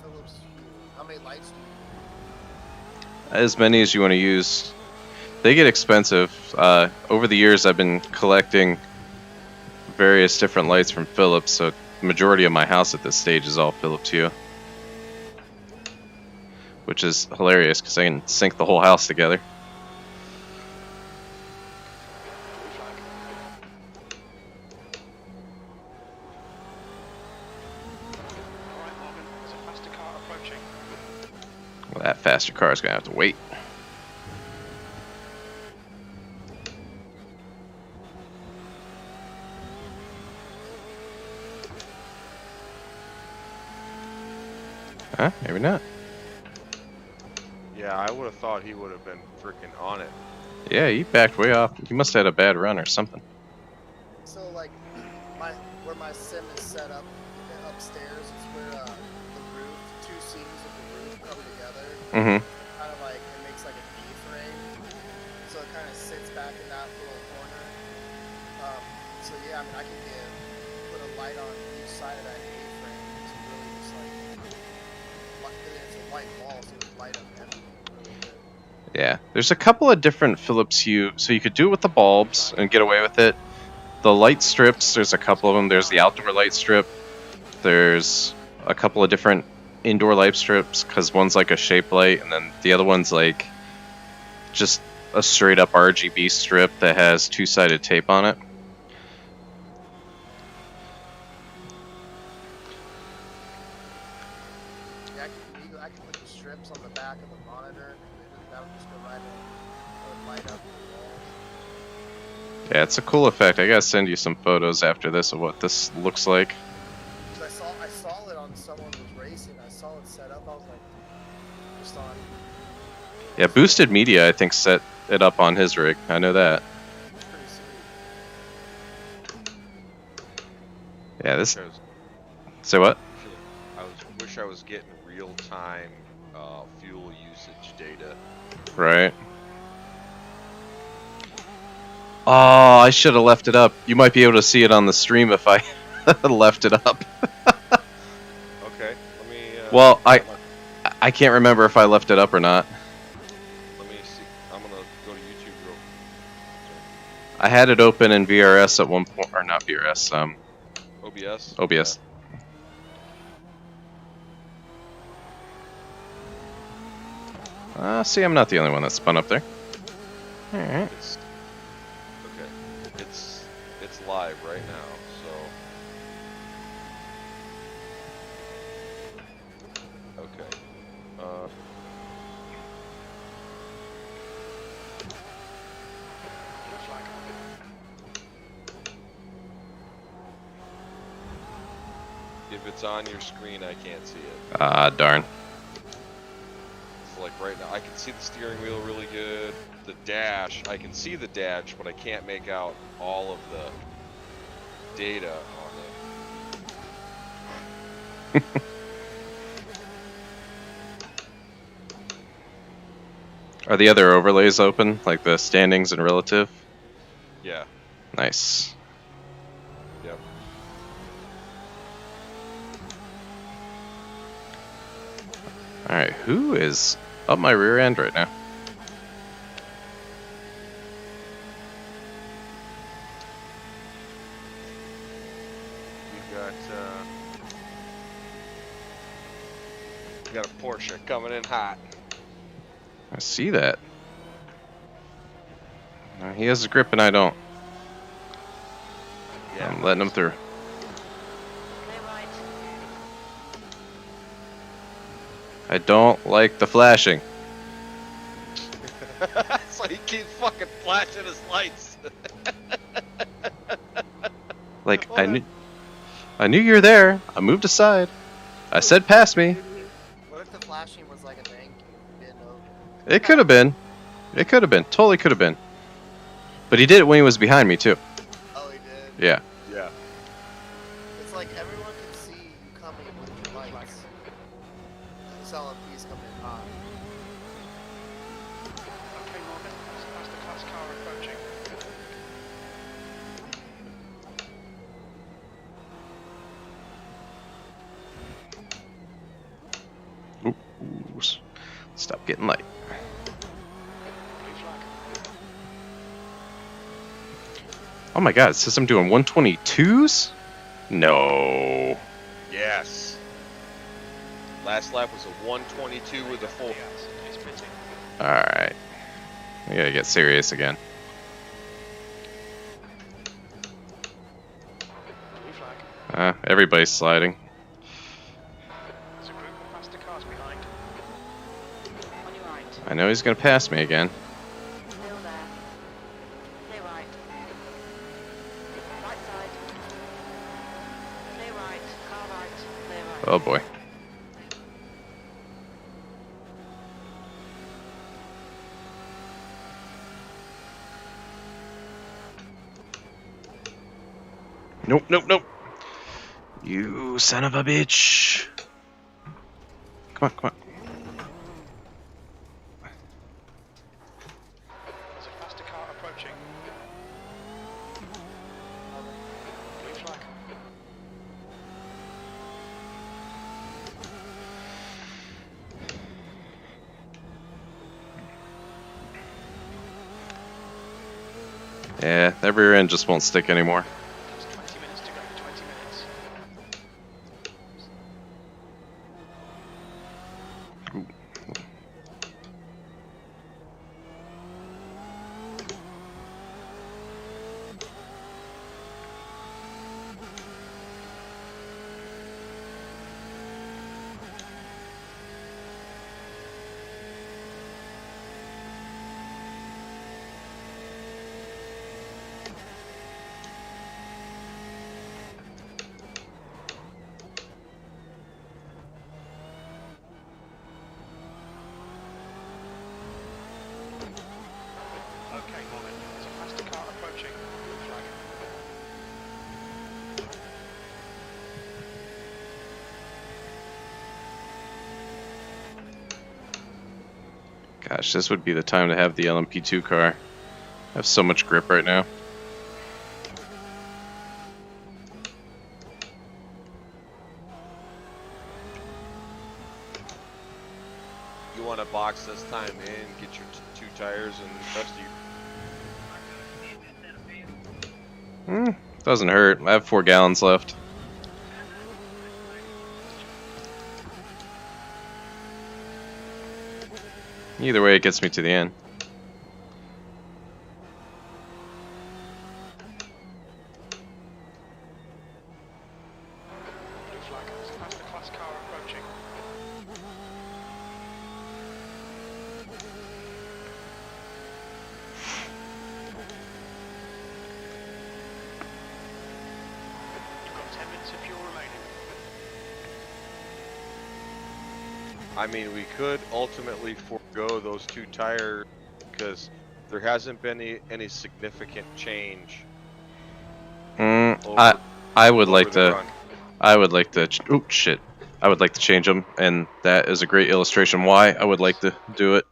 Philips Hue. How many lights do you As many as you want to use. They get expensive. Over the years, I've been collecting various different lights from Philips, so the majority of my house at this stage is all Philips Hue. Which is hilarious, because I can sync the whole house together. Blue flag. Alright, Morgan. There's a faster car approaching. Well, that faster car is going to have to wait. Huh? Maybe not. Yeah, I would have thought he would have been freaking on it. Yeah, he backed way off. He must have had a bad run or something. So like, where my sim is set up upstairs is where the roof, two seams of the roof come together. Mm-hmm. Kind of like it makes like an A-frame, so it kind of sits back in that little corner. So yeah, I mean I can put a light on each side of that A-frame to really just like, it's a white wall, so it's light up everything really good. Yeah, there's a couple of different Philips Hue, so you could do it with the bulbs and get away with it. The light strips, there's a couple of them. There's the outdoor light strip. There's a couple of different indoor light strips, because one's like a shape light, and then the other one's like just a straight up RGB strip that has two-sided tape on it. Yeah, I can put the strips on the back of the monitor, and that would just go right in. It would light up the wall. Yeah, it's a cool effect. I gotta send you some photos after this of what this looks like. Because I saw it on someone who was racing. I saw it set up. I was like, just on. Yeah, Boosted Media, I think, set it up on his rig. I know that. It's pretty sweet. Yeah, this... I was, Say what? wish I was getting real-time fuel usage data. Right. Oh, I should have left it up. You might be able to see it on the stream if I left it up. Okay, let me. Well, I can't remember if I left it up or not. Let me see. I'm gonna go to YouTube real. I had it open in VRS at one point, or not VRS, OBS. OBS. See, I'm not the only one that spun up there. Alright. Yeah. Okay. It's live right now. So. Okay. Blue flag. If it's on your screen, I can't see it. Ah, darn. It's like right now, I can see the steering wheel really good. The dash, I can see the dash, but I can't make out all of the data on it. Are the other overlays open, like the standings and relative? Yeah. Nice. Yep. Alright, who is up my rear end right now? We got a Porsche coming in hot. I see that. He has a grip and I don't. Yeah. I'm letting him through. Clear right. I don't like the flashing. So he keeps fucking flashing his lights. Like, I knew you were there. I moved aside. I said pass me. What if the flashing was like a thank you? You know? It could have been. It could have been. Totally could have been. But he did it when he was behind me, too. Oh, he did. Yeah. Yeah. It's like everyone can see you coming with your lights. This LMP's coming in hot. Okay, Morgan, that's the class car approaching. Ooh. Stop getting light. Blue flag. Oh my god, it says I'm doing 122s? No. Yes. Last lap was a 122 with a full. Yes, it's pitting. Alright. We gotta get serious again. Blue flag. Everybody's sliding. There's a group of faster cars behind. On your right. I know he's gonna pass me again. Still there. Clear right. Right side. Clear right. Car right. Clear right. Oh boy. Nope, nope, nope. You son of a bitch. Come on, come on. There's a faster car approaching. Blue flag. Yeah, that rear end just won't stick anymore. There's 20 minutes to go. 20 minutes. Okay, Morgan, there's a faster car approaching. Blue flag. Gosh, this would be the time to have the LMP2 car. I have so much grip right now. You want to box this time in, get your two tires, and rest of you. Doesn't hurt. I have 4 gallons left. Either way, it gets me to the end. Blue flag. There's a faster class car approaching. You've got 10 minutes of fuel remaining. I mean, we could ultimately forego those 2 tires because there hasn't been any significant change. I would like over the to. run. I would like to. Oh shit! I would like to change them, and that is a great illustration why I would like to do it.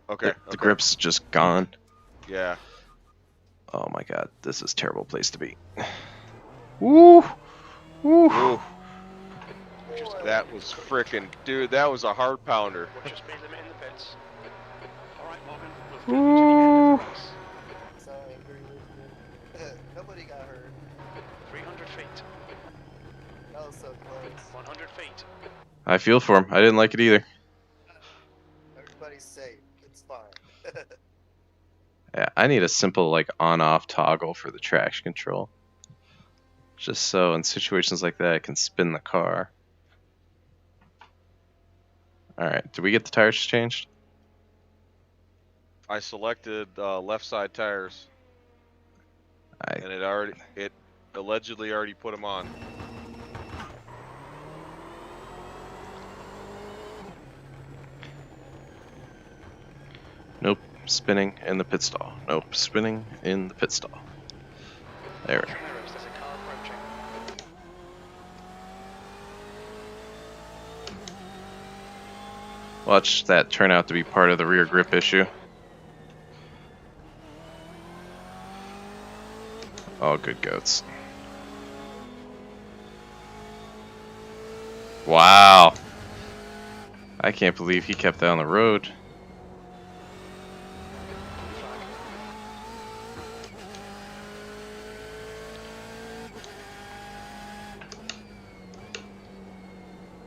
Okay. The grip's just gone. Yeah. Oh my god, this is a terrible place to be. Woo! Woo! Ooh. That was frickin', dude. That was a hard pounder. Watch your speed limit in the pits. Alright, Morgan, we've driven to the end of the race. So I agree with you. Nobody got hurt. 300 feet. That was so close. 100 feet. I feel for him. I didn't like it either. Everybody's safe. It's fine. Yeah, I need a simple like on-off toggle for the traction control. Just so in situations like that I can spin the car. Alright, did we get the tires changed? I selected left side tires, and it allegedly already put them on. Nope, spinning in the pit stall. Nope, spinning in the pit stall. There. Cameras, there's a car approaching. Watch that turn out to be part of the rear grip issue. Oh, good goats. Wow. I can't believe he kept that on the road.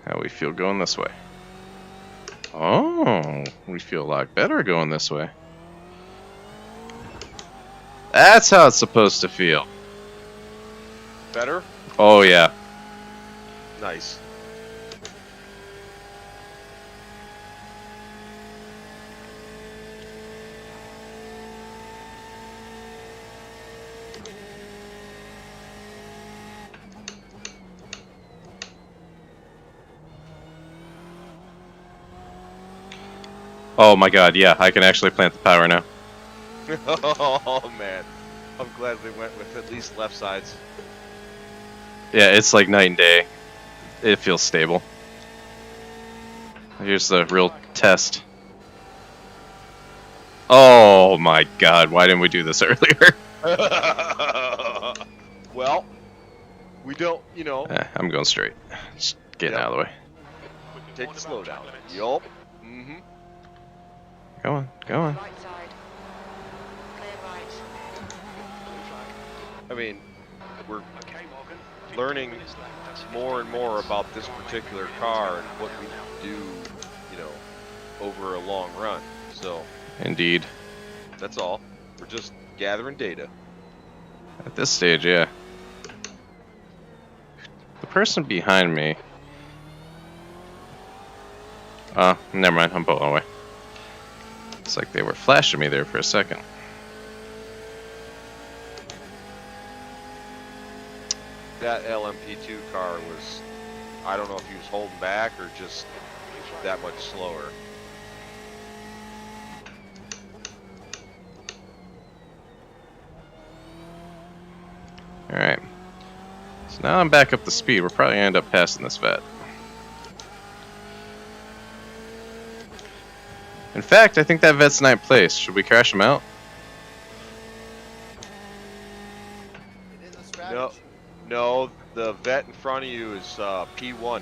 How we feel going this way? Oh, we feel a lot better going this way. That's how it's supposed to feel. Better? Oh, yeah. Nice. Oh my god, yeah, I can actually plant the power now. Oh man, I'm glad we went with at least left sides. Yeah, it's like night and day. It feels stable. Here's the real test. Oh my god, why didn't we do this earlier? Well, we don't, you know. I'm going straight. Just getting out of the way. Take the slow down. Yup. Mm-hmm. Go on, go on. Right side. Clear right. I mean, we're Okay, Morgan. learning 15 minutes left. That's more and 15 more minutes. about this particular car and what we do, you know, over a long run. So Indeed. that's all. We're just gathering data. At this stage, yeah. The person behind me... never mind, I'm pulling away. It's like they were flashing me there for a second. That LMP2 car was, I don't know if he was holding back or just that much slower. Alright. So now I'm back up to speed. We're probably gonna end up passing this vet. In fact, I think that vet's ninth place. Should we crash him out? It is a strategy. No, the vet in front of you is P1.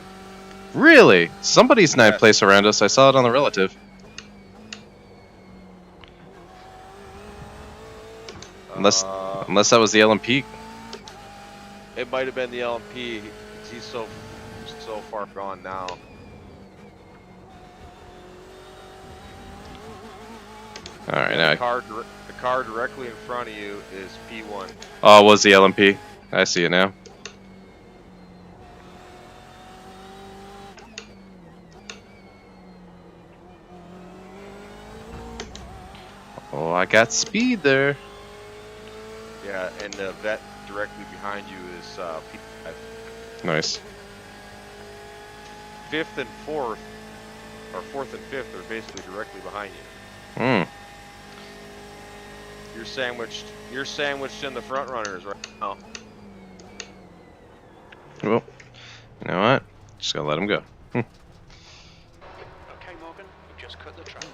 Really? Somebody's ninth Yes. place around us. I saw it on the relative. Unless that was the LMP. It might have been the LMP. He's so far gone now. Alright, And now. the car directly in front of you is P1. Oh, it was the LMP. I see it now. Oh, I got speed there. Yeah, and the vet directly behind you is P5. Nice. Fifth and fourth, or fourth and fifth, are basically directly behind you. Hmm. You're sandwiched in the front runners right now. Well, you know what? Just gotta let him go. Okay, Morgan, you just cut the track.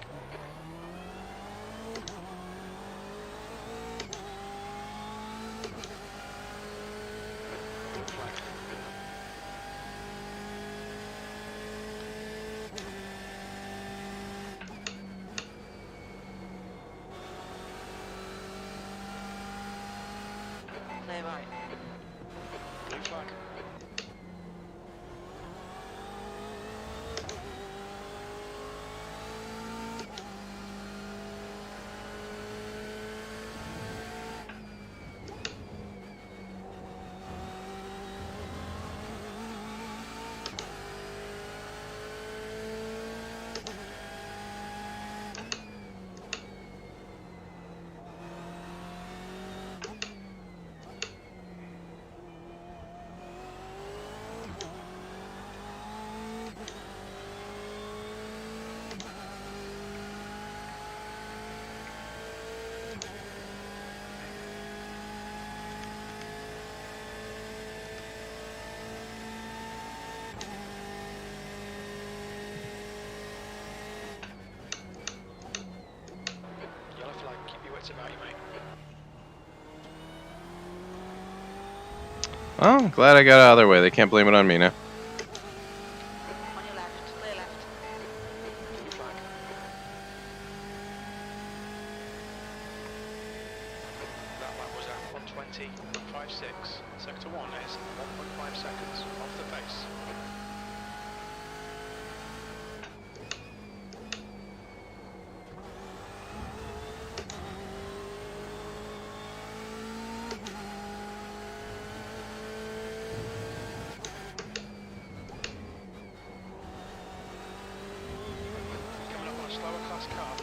Oh, I'm glad I got out of their way. They can't blame it on me now. On your left, clear left. Blue flag. That lap was at 1:20.56. Sector 1 is 1.5 seconds off the pace. Coming up on a slower class car.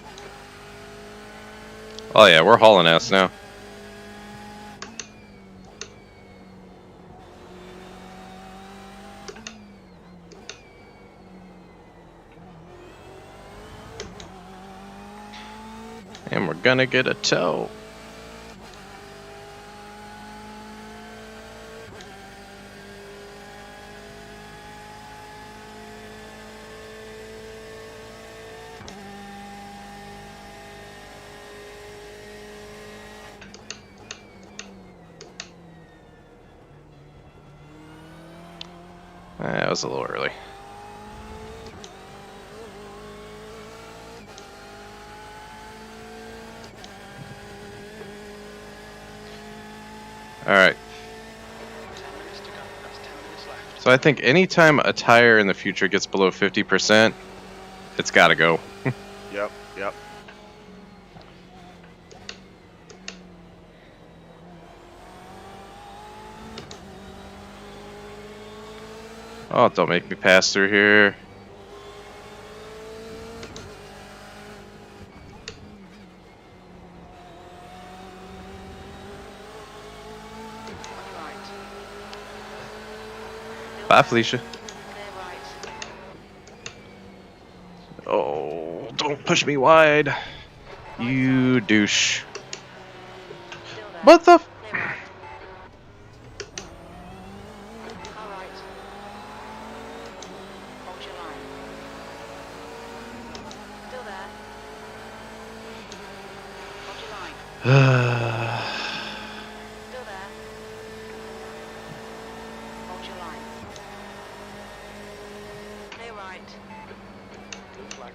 Oh yeah, we're hauling ass now. And we're gonna get a tow. That was a little early. Alright, 10 minutes to go. That's 10 minutes left. so I think anytime a tire in the future gets below 50%, it's gotta go. Yep, yep. Oh, don't make me pass through here. On your right. Bye, Felicia. Clear right. Oh, don't push me wide. You douche. Still there. What the f- Clear right. Car right. Hold your line. Still there. Hold your line. Still there. Hold your line. Clear right. Blue flag.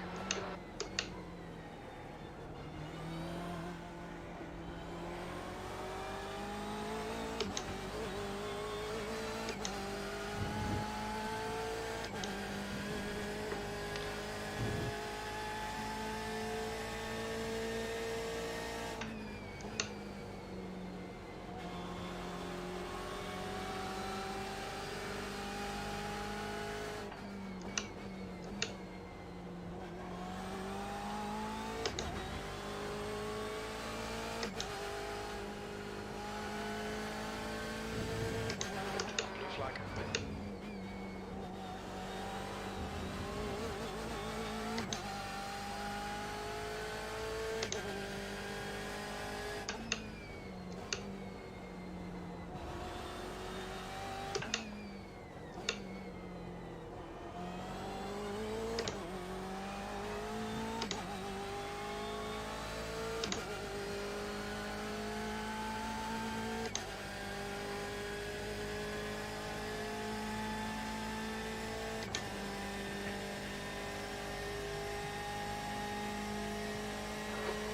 Blue flag.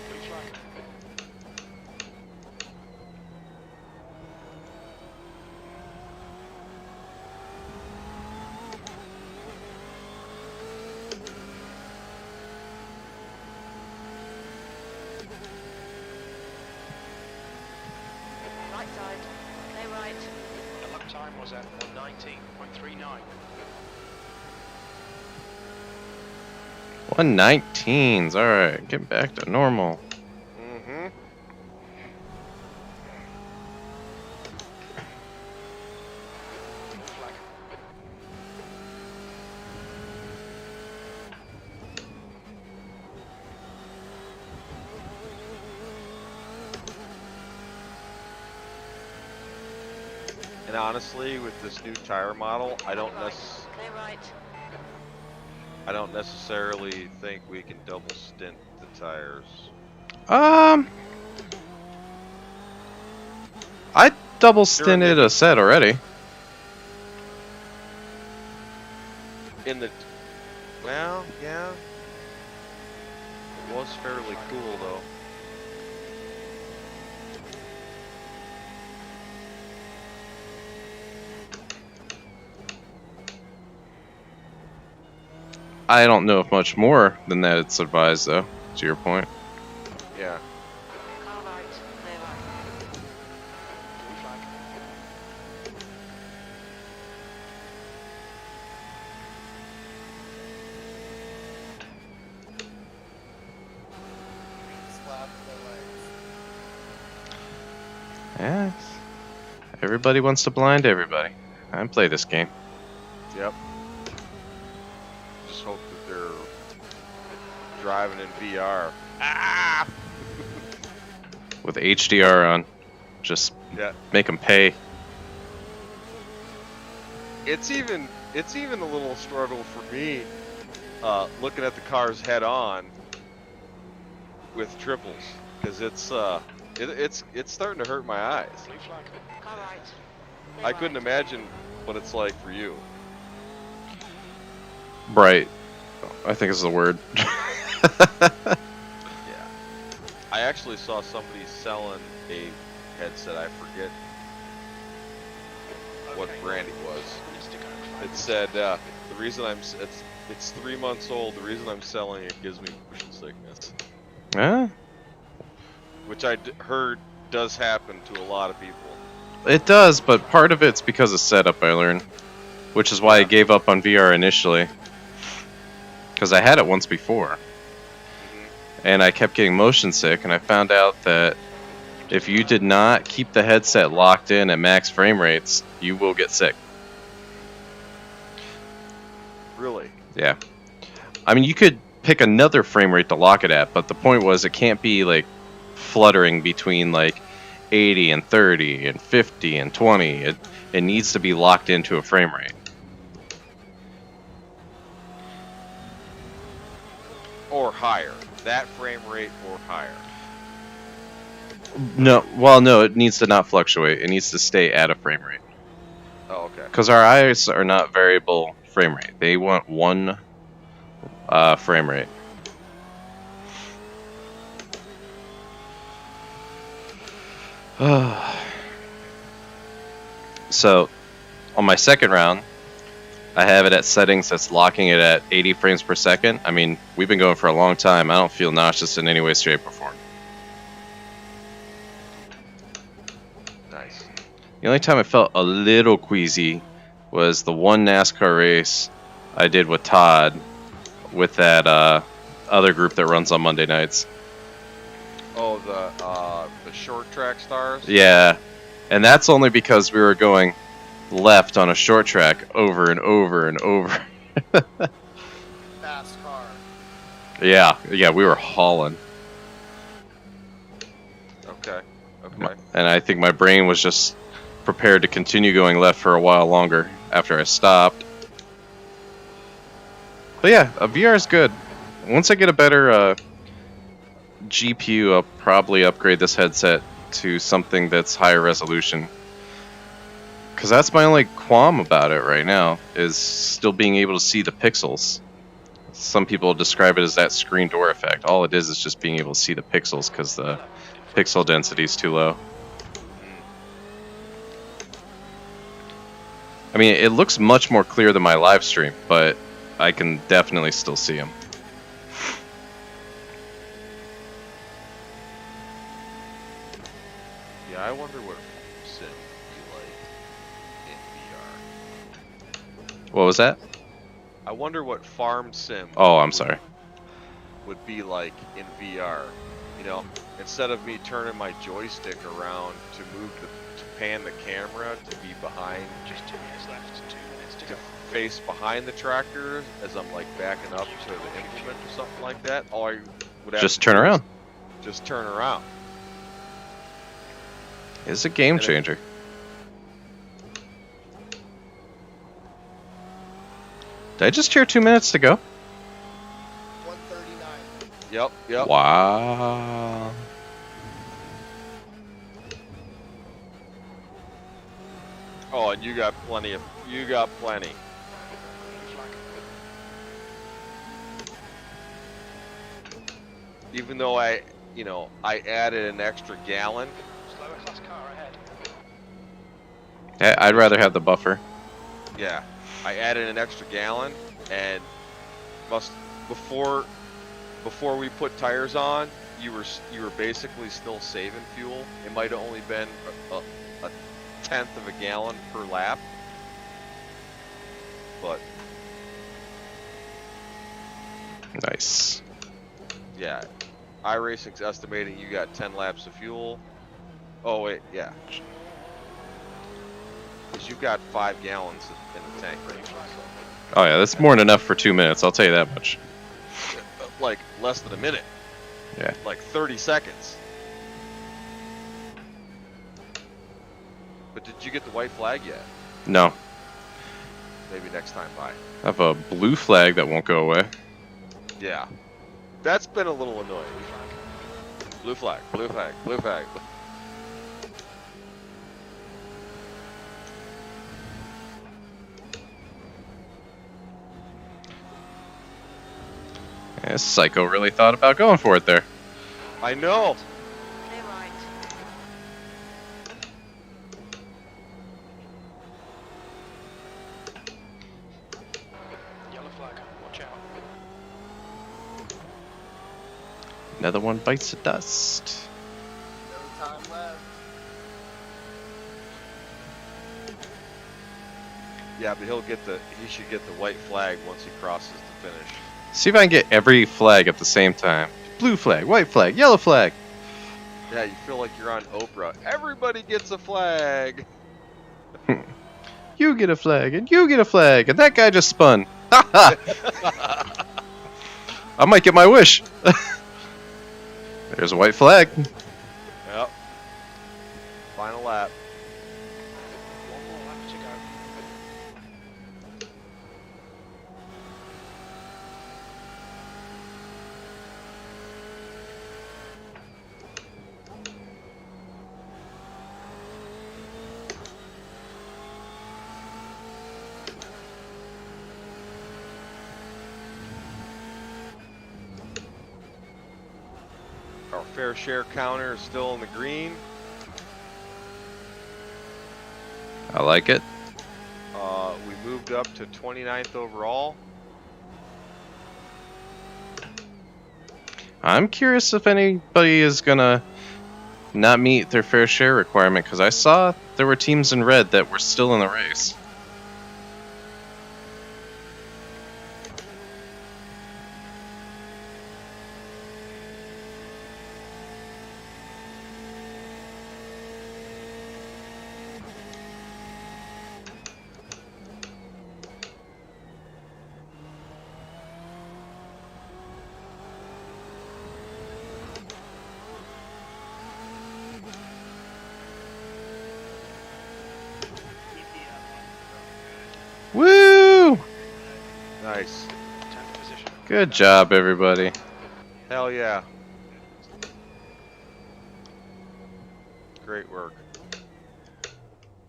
Blue flag. Right side. Clear right. The lap time was at 1:19.39. 119s. Alright, get back to normal. Mm-hmm. Blue flag. And honestly, with this new tire model, I don't Clear right. necessarily think we can double stint the tires. I double stinted a set already. in the, well, yeah. It was fairly cool though. I don't know if much more than that it's advised, though, to your point. Yeah. Car right, clear right. Blue flag. Slap the legs. Yeah. Everybody wants to blind everybody. I play this game. Yep. Just hope that they're driving in VR. Ah! With HDR on. Just Yeah. make them pay. It's even a little struggle for me looking at the cars head on with triples because it's starting to hurt my eyes. Blue flag. Car right. Clear I couldn't right. imagine what it's like for you. Bright, I think is the word. Yeah. I actually saw somebody selling a headset. I forget what Okay. brand it was. Minutes to go. It said the reason it's 3 months old. The reason I'm selling it gives me motion sickness, Yeah, which I heard does happen to a lot of people. it does, but part of it's because of setup, I learned. Which is why I Yeah. gave up on VR initially. Because I had it once before. And I kept getting motion sick, and I found out that if you did not keep the headset locked in at max frame rates, you will get sick. Really? Yeah. I mean, you could pick another frame rate to lock it at, but the point was it can't be like fluttering between like 80 and 30 and 50 and 20. It needs to be locked into a frame rate. Or higher. That frame rate or higher. No, well, no, it needs to not fluctuate. It needs to stay at a frame rate. Oh, okay. Because our eyes are not variable frame rate. They want one frame rate. So, on my second round, I have it at settings that's locking it at 80 frames per second. I mean, we've been going for a long time. I don't feel nauseous in any way, shape, or form. Nice. The only time I felt a little queasy was the one NASCAR race I did with Todd with that other group that runs on Monday nights. Oh, the short track stars? Yeah, and that's only because we were going left on a short track over and over and over. Fast car. Yeah, we were hauling. Okay. Okay. And I think my brain was just prepared to continue going left for a while longer after I stopped. But yeah, a VR is good. Once I get a better GPU, I'll probably upgrade this headset to something that's higher resolution. Because that's my only qualm about it right now, is still being able to see the pixels. Some people describe it as that screen door effect. All it is just being able to see the pixels because the pixel density is too low. I mean, it looks much more clear than my live stream, but I can definitely still see them. Yeah, I wonder what sim would be like in VR. What was that? I wonder what farm sim Oh, I'm sorry. would be like in VR. You know, instead of me turning my joystick around to pan the camera to be behind, Just 2 minutes left. 2 minutes to to go. face behind the tractor as I'm like backing up to the implement or something like that. All I would have Just to turn do is around. Just turn around. It's a game And it- changer. Did I just hear 2 minutes to go? 139. Yep. Wow. Oh, and you got plenty. Blue flag. even though I added an extra gallon. Slower class car ahead. I'd rather have the buffer. Yeah, I added an extra gallon, and before we put tires on, you were basically still saving fuel. It might have only been a tenth of a gallon per lap, but Nice. yeah, iRacing's estimating you got 10 laps of fuel. Oh wait, yeah, because you've got 5 gallons in the tank right now. Oh yeah, that's more than enough for 2 minutes. I'll tell you that much. Like less than a minute. Yeah. Like 30 seconds. But did you get the white flag yet? No, Maybe next time by. I have a blue flag that won't go away. Yeah. That's been a little annoying. Blue flag, blue flag, blue flag. Yeah, Psycho really thought about going for it there. I know. Clear right. Yellow flag. Watch out. Another one bites the dust. No time left. Yeah, but he should get the white flag once he crosses the finish. See if I can get every flag at the same time. Blue flag, white flag, yellow flag. Yeah, you feel like you're on Oprah. Everybody gets a flag. You get a flag, and you get a flag, and that guy just spun. Ha ha! I might get my wish. There's a white flag. Yep. Final lap. One more lap to go. Our fair share counter is still in the green. I like it. We moved up to 29th overall. I'm curious if anybody is gonna not meet their fair share requirement, because I saw there were teams in red that were still in the race. Woo! Nice. 10th position. Good job, everybody. Hell yeah. Great work.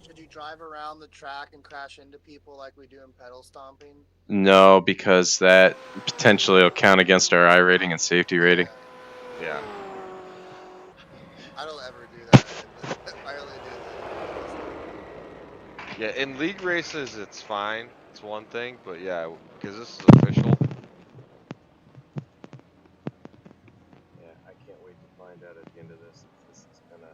Should you drive around the track and crash into people like we do in pedal stomping? No, because that potentially will count against our I rating and safety rating. Yeah. I don't ever do that. I only do that. Yeah, in league races it's fine. It's one thing, but yeah, because this is official. Yeah, I can't wait to find out at the end of this if this is gonna